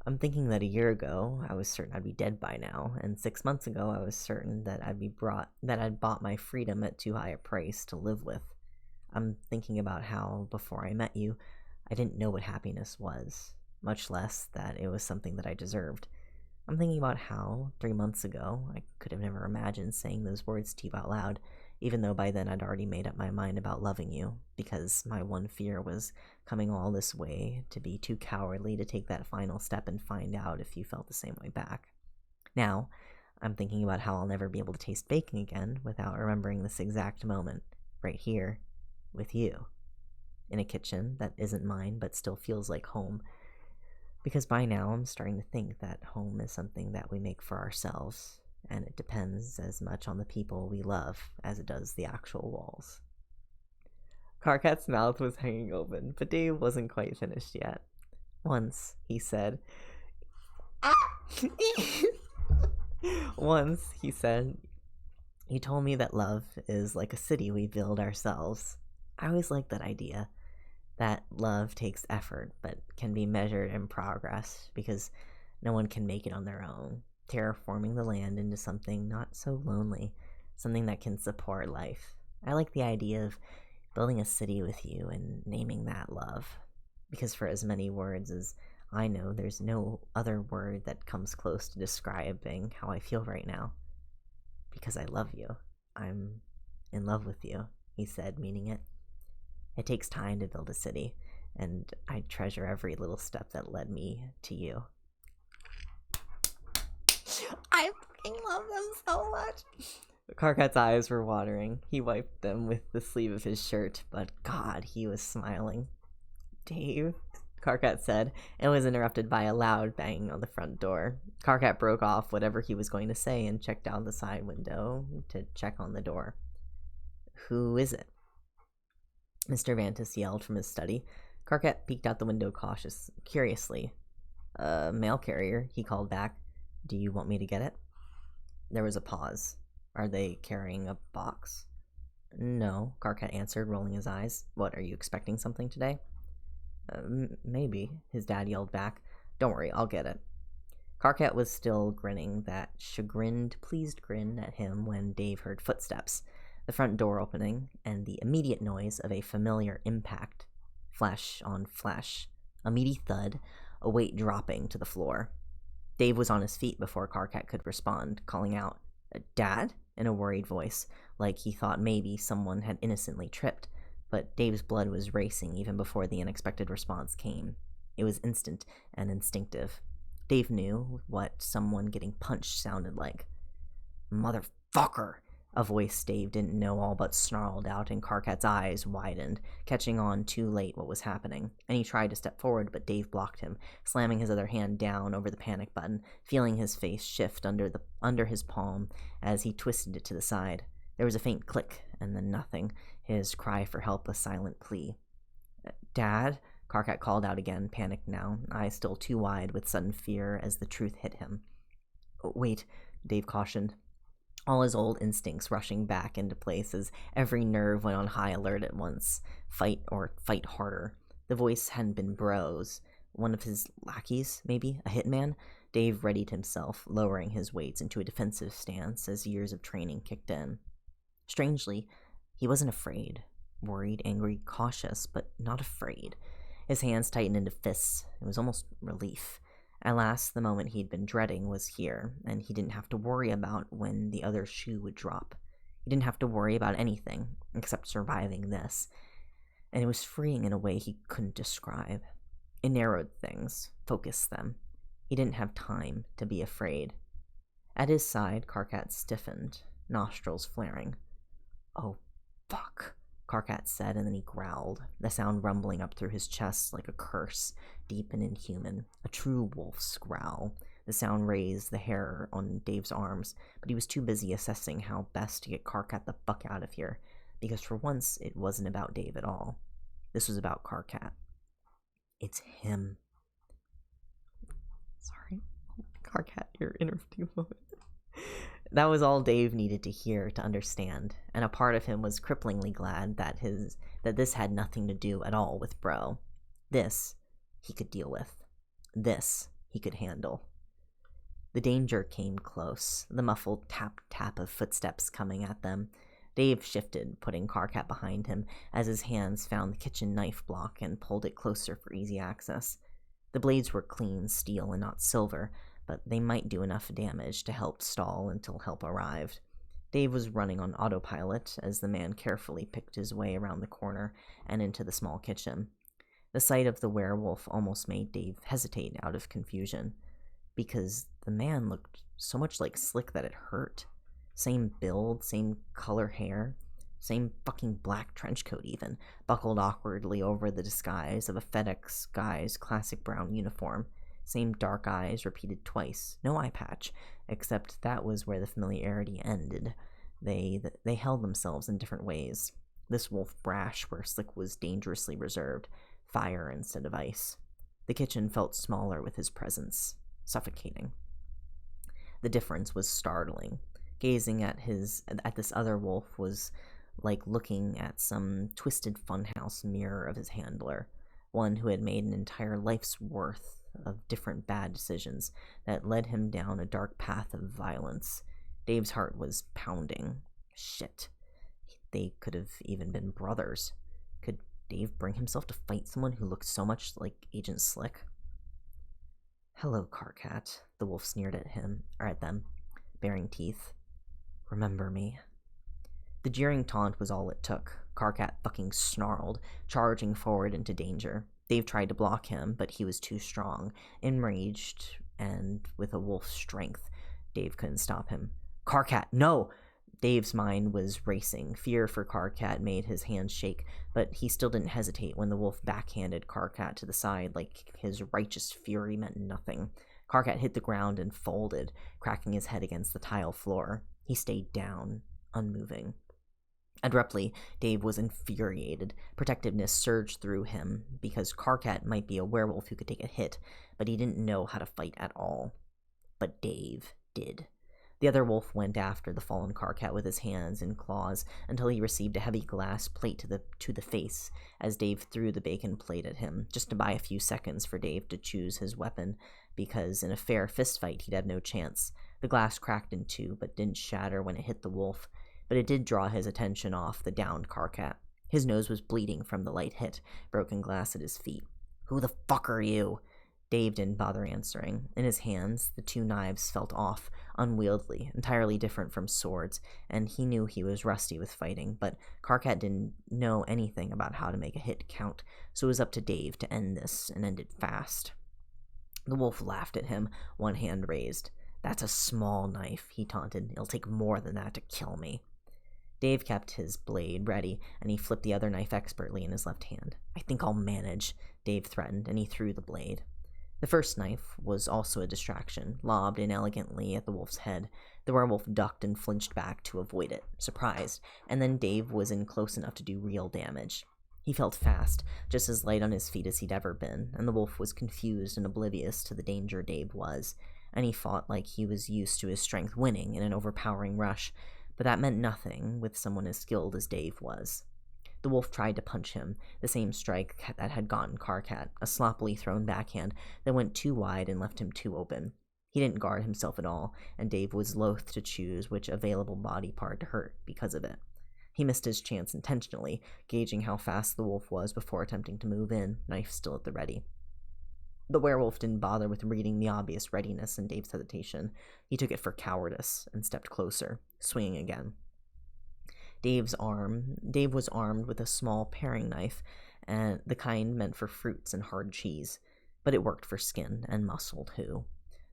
I'm thinking that a year ago, I was certain I'd be dead by now, and 6 months ago, I was certain that I'd bought my freedom at too high a price to live with. I'm thinking about how, before I met you, I didn't know what happiness was, much less that it was something that I deserved. I'm thinking about how, 3 months ago, I could have never imagined saying those words to you out loud, even though by then I'd already made up my mind about loving you, because my one fear was coming all this way to be too cowardly to take that final step and find out if you felt the same way back. Now, I'm thinking about how I'll never be able to taste bacon again without remembering this exact moment, right here, with you, in a kitchen that isn't mine but still feels like home, because by now I'm starting to think that home is something that we make for ourselves, and it depends as much on the people we love as it does the actual walls. Karkat's mouth was hanging open, but Dave wasn't quite finished yet. Once, he said, you told me that love is like a city we build ourselves. I always liked that idea, that love takes effort, but can be measured in progress, because no one can make it on their own, terraforming the land into something not so lonely, something that can support life. I like the idea of building a city with you and naming that love, because for as many words as I know, there's no other word that comes close to describing how I feel right now. Because I love you. I'm in love with you, he said, meaning it. It takes time to build a city, and I treasure every little step that led me to you. I fucking love them so much. Karkat's eyes were watering. He wiped them with the sleeve of his shirt, but God, he was smiling. Dave, Karkat said, and was interrupted by a loud banging on the front door. Karkat broke off whatever he was going to say and checked out the side window to check on the door. Who is it? Mr. Vantis yelled from his study. Karkat peeked out the window curiously. Mail carrier, he called back. Do you want me to get it? There was a pause. Are they carrying a box? No, Karkat answered, rolling his eyes. What, are you expecting something today? Maybe, his dad yelled back. Don't worry, I'll get it. Karkat was still grinning that chagrined, pleased grin at him when Dave heard footsteps, the front door opening, and the immediate noise of a familiar impact. Flesh on flesh. A meaty thud, a weight dropping to the floor. Dave was on his feet before Karkat could respond, calling out, Dad? In a worried voice, like he thought maybe someone had innocently tripped, but Dave's blood was racing even before the unexpected response came. It was instant and instinctive. Dave knew what someone getting punched sounded like. Motherfucker! A voice Dave didn't know all but snarled out, and Karkat's eyes widened, catching on too late what was happening, and he tried to step forward, but Dave blocked him, slamming his other hand down over the panic button, feeling his face shift under his palm as he twisted it to the side. There was a faint click, and then nothing, his cry for help a silent plea. Dad? Karkat called out again, panicked now, eyes still too wide with sudden fear as the truth hit him. Wait, Dave cautioned, all his old instincts rushing back into place as every nerve went on high alert at once. Fight or fight harder. The voice hadn't been Bro's. One of his lackeys, maybe? A hitman? Dave readied himself, lowering his weights into a defensive stance as years of training kicked in. Strangely, he wasn't afraid. Worried, angry, cautious, but not afraid. His hands tightened into fists. It was almost relief. At last, the moment he'd been dreading was here, and he didn't have to worry about when the other shoe would drop. He didn't have to worry about anything, except surviving this. And it was freeing in a way he couldn't describe. It narrowed things, focused them. He didn't have time to be afraid. At his side, Karkat stiffened, nostrils flaring. Oh, fuck, Karkat said, and then he growled, the sound rumbling up through his chest like a curse, deep and inhuman, a true wolf's growl, The sound raised the hair on Dave's arms, but he was too busy assessing how best to get Karkat the fuck out of here, because for once it wasn't about Dave at all. This was about Karkat. It's him. Sorry. Karkat, your interview moment. That was all Dave needed to hear to understand, and a part of him was cripplingly glad that this had nothing to do at all with Bro. This he could deal with. This he could handle. The danger came close, the muffled tap-tap of footsteps coming at them. Dave shifted, putting Karkat behind him, as his hands found the kitchen knife block and pulled it closer for easy access. The blades were clean steel and not silver, but they might do enough damage to help stall until help arrived. Dave was running on autopilot as the man carefully picked his way around the corner and into the small kitchen. The sight of the werewolf almost made Dave hesitate out of confusion, because the man looked so much like Slick that it hurt. Same build, same color hair, same fucking black trench coat even, buckled awkwardly over the disguise of a FedEx guy's classic brown uniform. Same dark eyes repeated twice, no eye patch, except that was where the familiarity ended. They held themselves in different ways. This wolf brash where Slick was dangerously reserved, fire instead of ice. The kitchen felt smaller with his presence, suffocating. The difference was startling. Gazing at this other wolf was like looking at some twisted funhouse mirror of his handler, one who had made an entire life's worth of different bad decisions that led him down a dark path of violence. Dave's heart was pounding. Shit. They could have even been brothers. Could Dave bring himself to fight someone who looked so much like Agent Slick? "Hello, Karkat," the wolf sneered at them, baring teeth. "Remember me?" The jeering taunt was all it took. Karkat fucking snarled, charging forward into danger. Dave tried to block him, but he was too strong. Enraged, and with a wolf's strength, Dave couldn't stop him. "Karkat, no!" Dave's mind was racing. Fear for Karkat made his hands shake, but he still didn't hesitate when the wolf backhanded Karkat to the side like his righteous fury meant nothing. Karkat hit the ground and folded, cracking his head against the tile floor. He stayed down, unmoving. Abruptly, Dave was infuriated. Protectiveness surged through him, because Karkat might be a werewolf who could take a hit, but he didn't know how to fight at all. But Dave did. The other wolf went after the fallen Karkat with his hands and claws until he received a heavy glass plate to the face as Dave threw the bacon plate at him, just to buy a few seconds for Dave to choose his weapon, because in a fair fistfight he'd have no chance. The glass cracked in two, but didn't shatter when it hit the wolf. But it did draw his attention off the downed Karkat. His nose was bleeding from the light hit, broken glass at his feet. "Who the fuck are you?" Dave didn't bother answering. In his hands, the two knives felt off, unwieldy, entirely different from swords, and he knew he was rusty with fighting, but Karkat didn't know anything about how to make a hit count, so it was up to Dave to end this, and end it fast. The wolf laughed at him, one hand raised. "That's a small knife," he taunted. "It'll take more than that to kill me." Dave kept his blade ready, and he flipped the other knife expertly in his left hand. "I think I'll manage," Dave threatened, and he threw the blade. The first knife was also a distraction, lobbed inelegantly at the wolf's head. The werewolf ducked and flinched back to avoid it, surprised, and then Dave was in close enough to do real damage. He felt fast, just as light on his feet as he'd ever been, and the wolf was confused and oblivious to the danger Dave was, and he fought like he was used to his strength winning in an overpowering rush, but that meant nothing with someone as skilled as Dave was. The wolf tried to punch him, the same strike that had gotten Karkat, a sloppily thrown backhand that went too wide and left him too open. He didn't guard himself at all, and Dave was loath to choose which available body part to hurt because of it. He missed his chance intentionally, gauging how fast the wolf was before attempting to move in, knife still at the ready. The werewolf didn't bother with reading the obvious readiness in Dave's hesitation. He took it for cowardice and stepped closer, swinging again. Dave was armed with a small paring knife, and the kind meant for fruits and hard cheese, but it worked for skin and muscle too.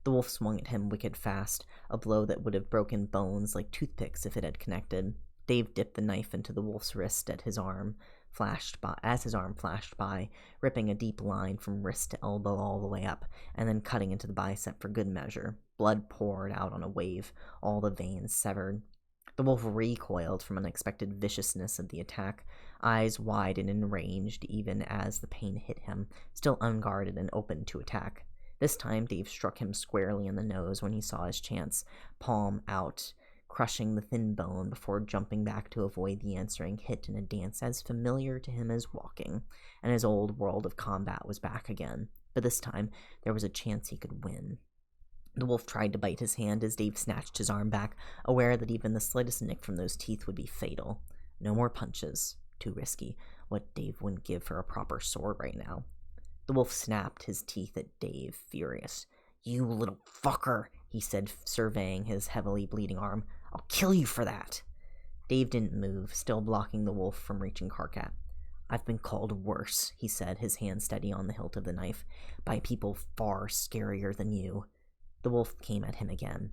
The wolf swung at him wicked fast, a blow that would have broken bones like toothpicks if it had connected. Dave dipped the knife into the wolf's wrist at his arm, his arm flashed by, ripping a deep line from wrist to elbow all the way up, and then cutting into the bicep for good measure. Blood poured out on a wave, all the veins severed. The wolf recoiled from unexpected viciousness of the attack, eyes wide and enraged even as the pain hit him, still unguarded and open to attack. This time Dave struck him squarely in the nose when he saw his chance, palm out, crushing the thin bone before jumping back to avoid the answering hit in a dance as familiar to him as walking, and his old world of combat was back again. But this time, there was a chance he could win. The wolf tried to bite his hand as Dave snatched his arm back, aware that even the slightest nick from those teeth would be fatal. No more punches. Too risky. What Dave wouldn't give for a proper sword right now. The wolf snapped his teeth at Dave, furious. "You little fucker," he said, surveying his heavily bleeding arm. "I'll kill you for that." Dave didn't move, still blocking the wolf from reaching Karkat. "I've been called worse," he said, his hand steady on the hilt of the knife, "by people far scarier than you." The wolf came at him again.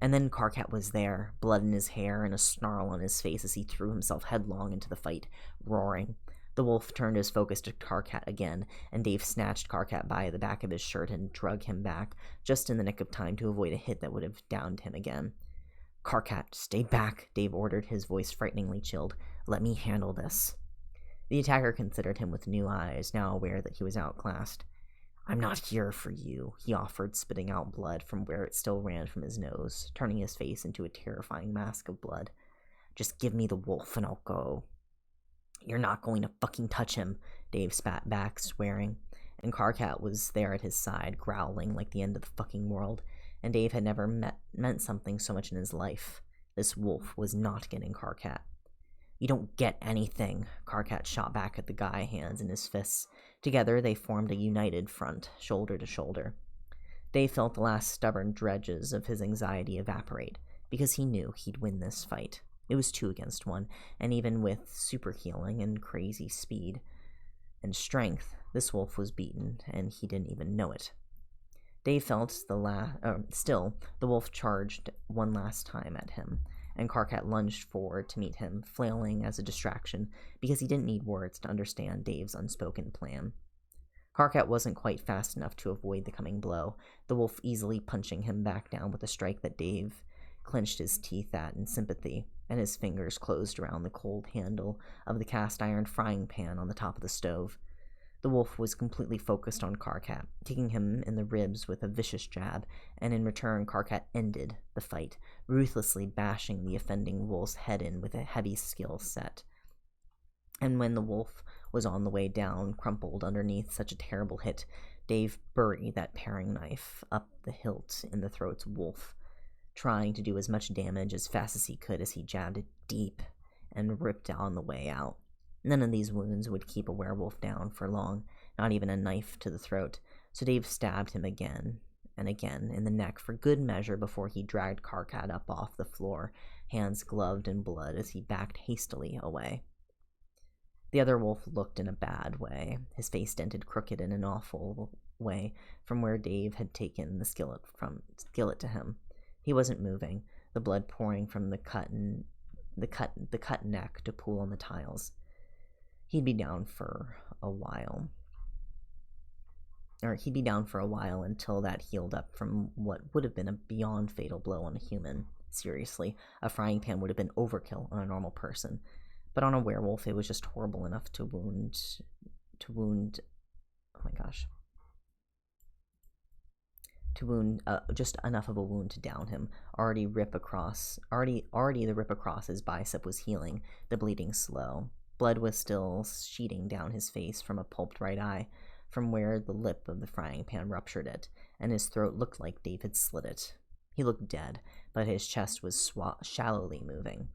And then Karkat was there, blood in his hair and a snarl on his face as he threw himself headlong into the fight, roaring. The wolf turned his focus to Karkat again, and Dave snatched Karkat by the back of his shirt and drug him back, just in the nick of time to avoid a hit that would have downed him again. "Karkat, stay back," Dave ordered, his voice frighteningly chilled. "Let me handle this." The attacker considered him with new eyes, now aware that he was outclassed. "I'm not here for you," he offered, spitting out blood from where it still ran from his nose, turning his face into a terrifying mask of blood. "Just give me the wolf and I'll go." "You're not going to fucking touch him," Dave spat back, swearing. And Karkat was there at his side, growling like the end of the fucking world, and Dave had never meant something so much in his life. This wolf was not getting Karkat. "You don't get anything," Karkat shot back at the guy, hands in his fists. Together they formed a united front, shoulder to shoulder. Dave felt the last stubborn dredges of his anxiety evaporate, because he knew he'd win this fight. It was 2 against 1, and even with super healing and crazy speed and strength, this wolf was beaten, and he didn't even know it. Dave felt still, the wolf charged one last time at him, and Karkat lunged forward to meet him, flailing as a distraction, because he didn't need words to understand Dave's unspoken plan. Karkat wasn't quite fast enough to avoid the coming blow, the wolf easily punching him back down with a strike that Dave clenched his teeth at in sympathy, and his fingers closed around the cold handle of the cast-iron frying pan on the top of the stove. The wolf was completely focused on Karkat, kicking him in the ribs with a vicious jab, and in return Karkat ended the fight, ruthlessly bashing the offending wolf's head in with a heavy skill set. And when the wolf was on the way down, crumpled underneath such a terrible hit, Dave buried that paring knife up the hilt in the throat's wolf, trying to do as much damage as fast as he could as he jabbed it deep and ripped on the way out. None of these wounds would keep a werewolf down for long, not even a knife to the throat, so Dave stabbed him again and again in the neck for good measure before he dragged Karkat up off the floor, hands gloved in blood as he backed hastily away. The other wolf looked in a bad way, his face dented crooked in an awful way from where Dave had taken the skillet to him. He wasn't moving, the blood pouring from the cut neck to pool on the tiles. He'd be down for a while. Until that healed up from what would have been a beyond fatal blow on a human. Seriously, a frying pan would have been overkill on a normal person. But on a werewolf, it was just horrible enough to wound, just enough of a wound to down him. Already the rip across his bicep was healing, the bleeding slow. Blood was still sheeting down his face from a pulped right eye, from where the lip of the frying pan ruptured it, and his throat looked like Dave had slit it. He looked dead, but his chest was shallowly moving.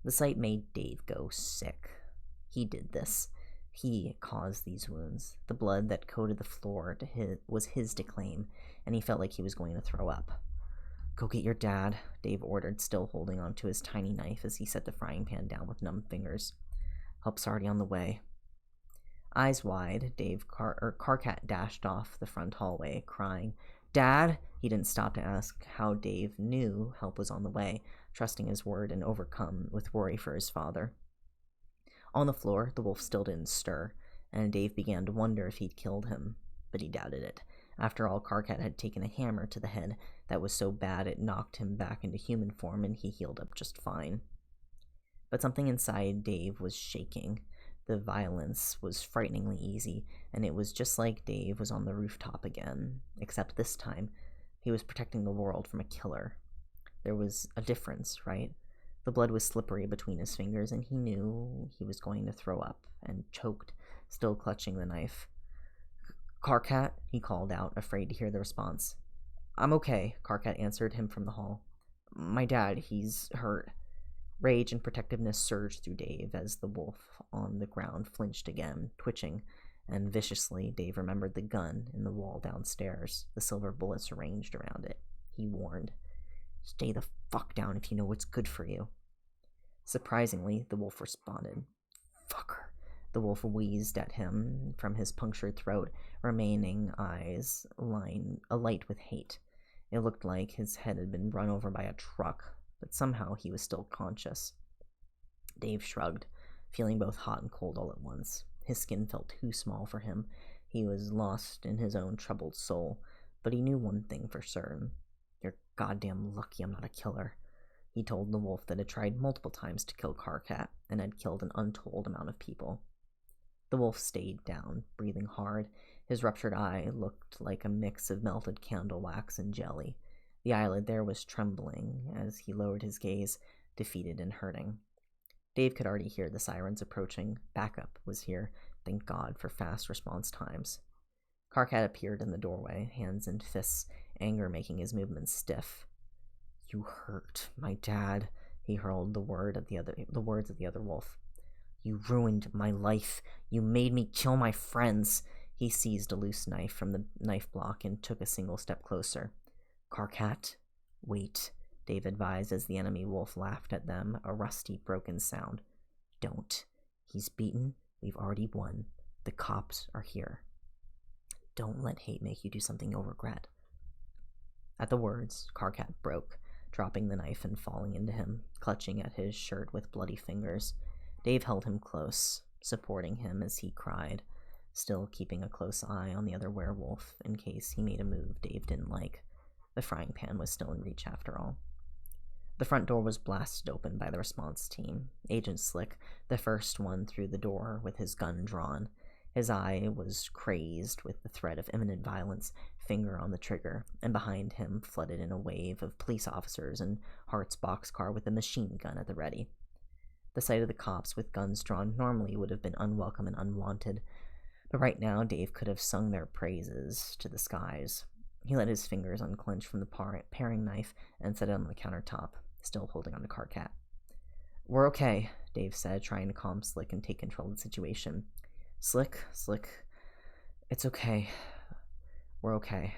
The sight made Dave go sick. He did this. He caused these wounds. The blood that coated the floor was his to claim, and he felt like he was going to throw up. "Go get your dad," Dave ordered, still holding onto his tiny knife as he set the frying pan down with numb fingers. "Help's already on the way." Eyes wide, Karkat dashed off the front hallway, crying, "Dad!" He didn't stop to ask how Dave knew help was on the way, trusting his word and overcome with worry for his father. On the floor, the wolf still didn't stir, and Dave began to wonder if he'd killed him, but he doubted it. After all, Karkat had taken a hammer to the head that was so bad it knocked him back into human form, and he healed up just fine. But something inside Dave was shaking. The violence was frighteningly easy, and it was just like Dave was on the rooftop again, except this time he was protecting the world from a killer. There was a difference, right? The blood was slippery between his fingers, and he knew he was going to throw up, and choked, still clutching the knife. "Karkat," he called out, afraid to hear the response. "I'm okay," Karkat answered him from the hall. "My dad, he's hurt." Rage and protectiveness surged through Dave as the wolf on the ground flinched again, twitching, and viciously Dave remembered the gun in the wall downstairs, the silver bullets arranged around it. He warned, "Stay the fuck down if you know what's good for you." Surprisingly, the wolf responded. "Fucker." The wolf wheezed at him from his punctured throat, remaining eyes alight with hate. It looked like his head had been run over by a truck, but somehow he was still conscious. Dave shrugged, feeling both hot and cold all at once. His skin felt too small for him. He was lost in his own troubled soul, but he knew one thing for certain. "You're goddamn lucky I'm not a killer." He told the wolf that had tried multiple times to kill Karkat and had killed an untold amount of people. The wolf stayed down, breathing hard. His ruptured eye looked like a mix of melted candle wax and jelly. The eyelid there was trembling as he lowered his gaze, defeated and hurting. Dave could already hear the sirens approaching. Backup was here. Thank God for fast response times. Karkat appeared in the doorway, hands and fists, anger making his movements stiff. "You hurt my dad," he hurled the words at the other wolf. "You ruined my life. You made me kill my friends." He seized a loose knife from the knife block and took a single step closer. "Karkat, wait," Dave advised as the enemy wolf laughed at them, a rusty, broken sound. "Don't. He's beaten. We've already won. The cops are here. Don't let hate make you do something you'll regret." At the words, Karkat broke, dropping the knife and falling into him, clutching at his shirt with bloody fingers. Dave held him close, supporting him as he cried, still keeping a close eye on the other werewolf in case he made a move Dave didn't like. The frying pan was still in reach after all. The front door was blasted open by the response team. Agent Slick, the first one through the door with his gun drawn. His eye was crazed with the threat of imminent violence, finger on the trigger, and behind him flooded in a wave of police officers and Hart's boxcar with a machine gun at the ready. The sight of the cops with guns drawn normally would have been unwelcome and unwanted, but right now Dave could have sung their praises to the skies. He let his fingers unclench from the paring knife and set it on the countertop, still holding on to Karkat. "We're okay," Dave said, trying to calm Slick and take control of the situation. Slick, it's okay. We're okay.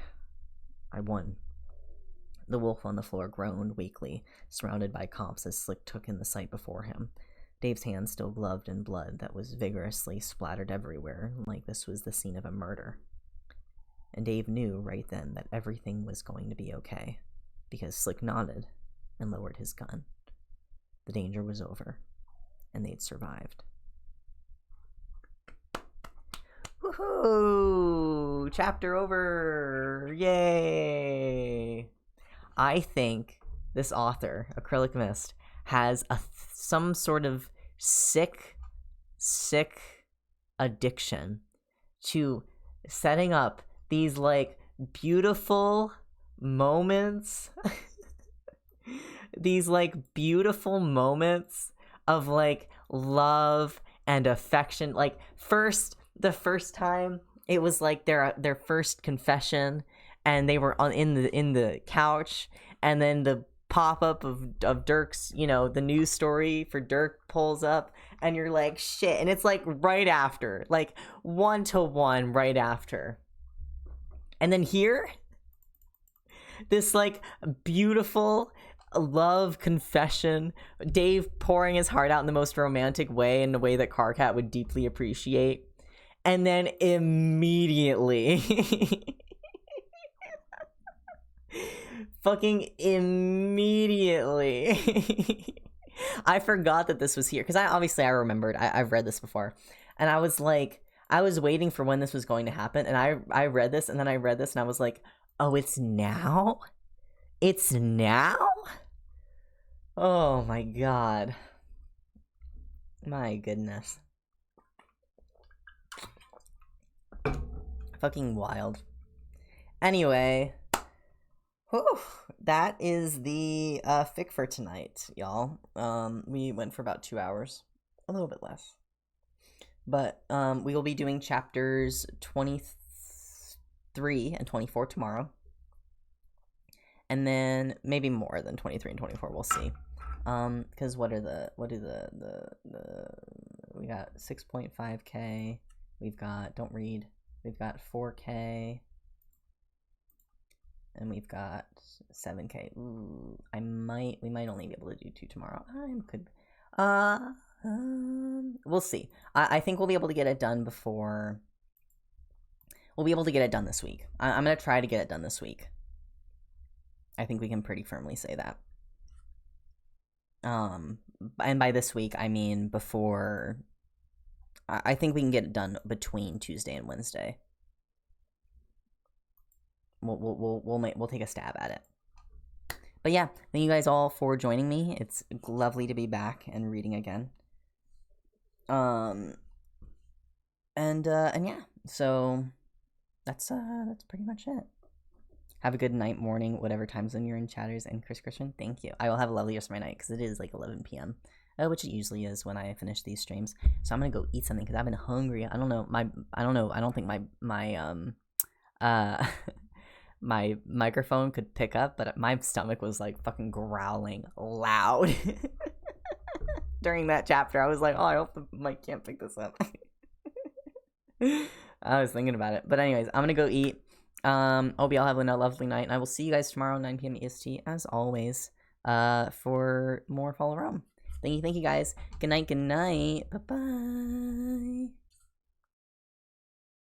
I won." The wolf on the floor groaned weakly, surrounded by cops as Slick took in the sight before him. Dave's hands still gloved in blood that was vigorously splattered everywhere, like this was the scene of a murder. And Dave knew right then that everything was going to be okay, because Slick nodded and lowered his gun. The danger was over, and they'd survived. Woohoo! Chapter over! Yay! I think this author, acrylicmist, has some sort of sick addiction to setting up these like beautiful moments these like beautiful moments of like love and affection. Like the first time it was like their first confession, and they were in the couch, and then the pop-up of Dirk's, the news story for Dirk pulls up, and you're like, shit. And it's like right after, like 1-to-1 right after. And then here, this like beautiful love confession, Dave pouring his heart out in the most romantic way, in a way that Karkat would deeply appreciate. And then immediately fucking immediately I forgot that this was here, because I remembered. I've read this before. And I was like, I was waiting for when this was going to happen, and I read this, and then I read this, and I was like, oh, it's now? It's now? Oh my god. My goodness. Fucking wild. Anyway, whew, that is the fic for tonight, y'all. We went for about 2 hours, a little bit less, but we will be doing chapters 23 and 24 tomorrow, and then maybe more than 23 and 24. We'll see. Because we got 6.5k. We've got don't read. We've got 4k. And we've got 7k. Ooh, we might only be able to do 2 tomorrow. We'll see. I think we'll be able to get it done before. We'll be able to get it done this week. I'm gonna try to get it done this week. I think we can pretty firmly say that. And by this week, I mean before. I think we can get it done between Tuesday and Wednesday. We'll take a stab at it. But yeah, thank you guys all for joining me. It's lovely to be back and reading again. And yeah, so that's pretty much it. Have a good night, morning, whatever time zone you're in, chatters, and Christian, thank you. I will have a lovely rest of my night, because it is like 11 p.m. Which it usually is when I finish these streams. So I'm gonna go eat something, because I've been hungry. I don't think my microphone could pick up, but my stomach was like fucking growling loud during that chapter. I was like, oh, I hope the mic can't pick this up. I was thinking about it. But anyways, I'm gonna go eat. Hope y'all have a lovely night, and I will see you guys tomorrow, 9 p.m. EST, as always, for more Follow Rome. Thank you guys. Good night. Bye-bye.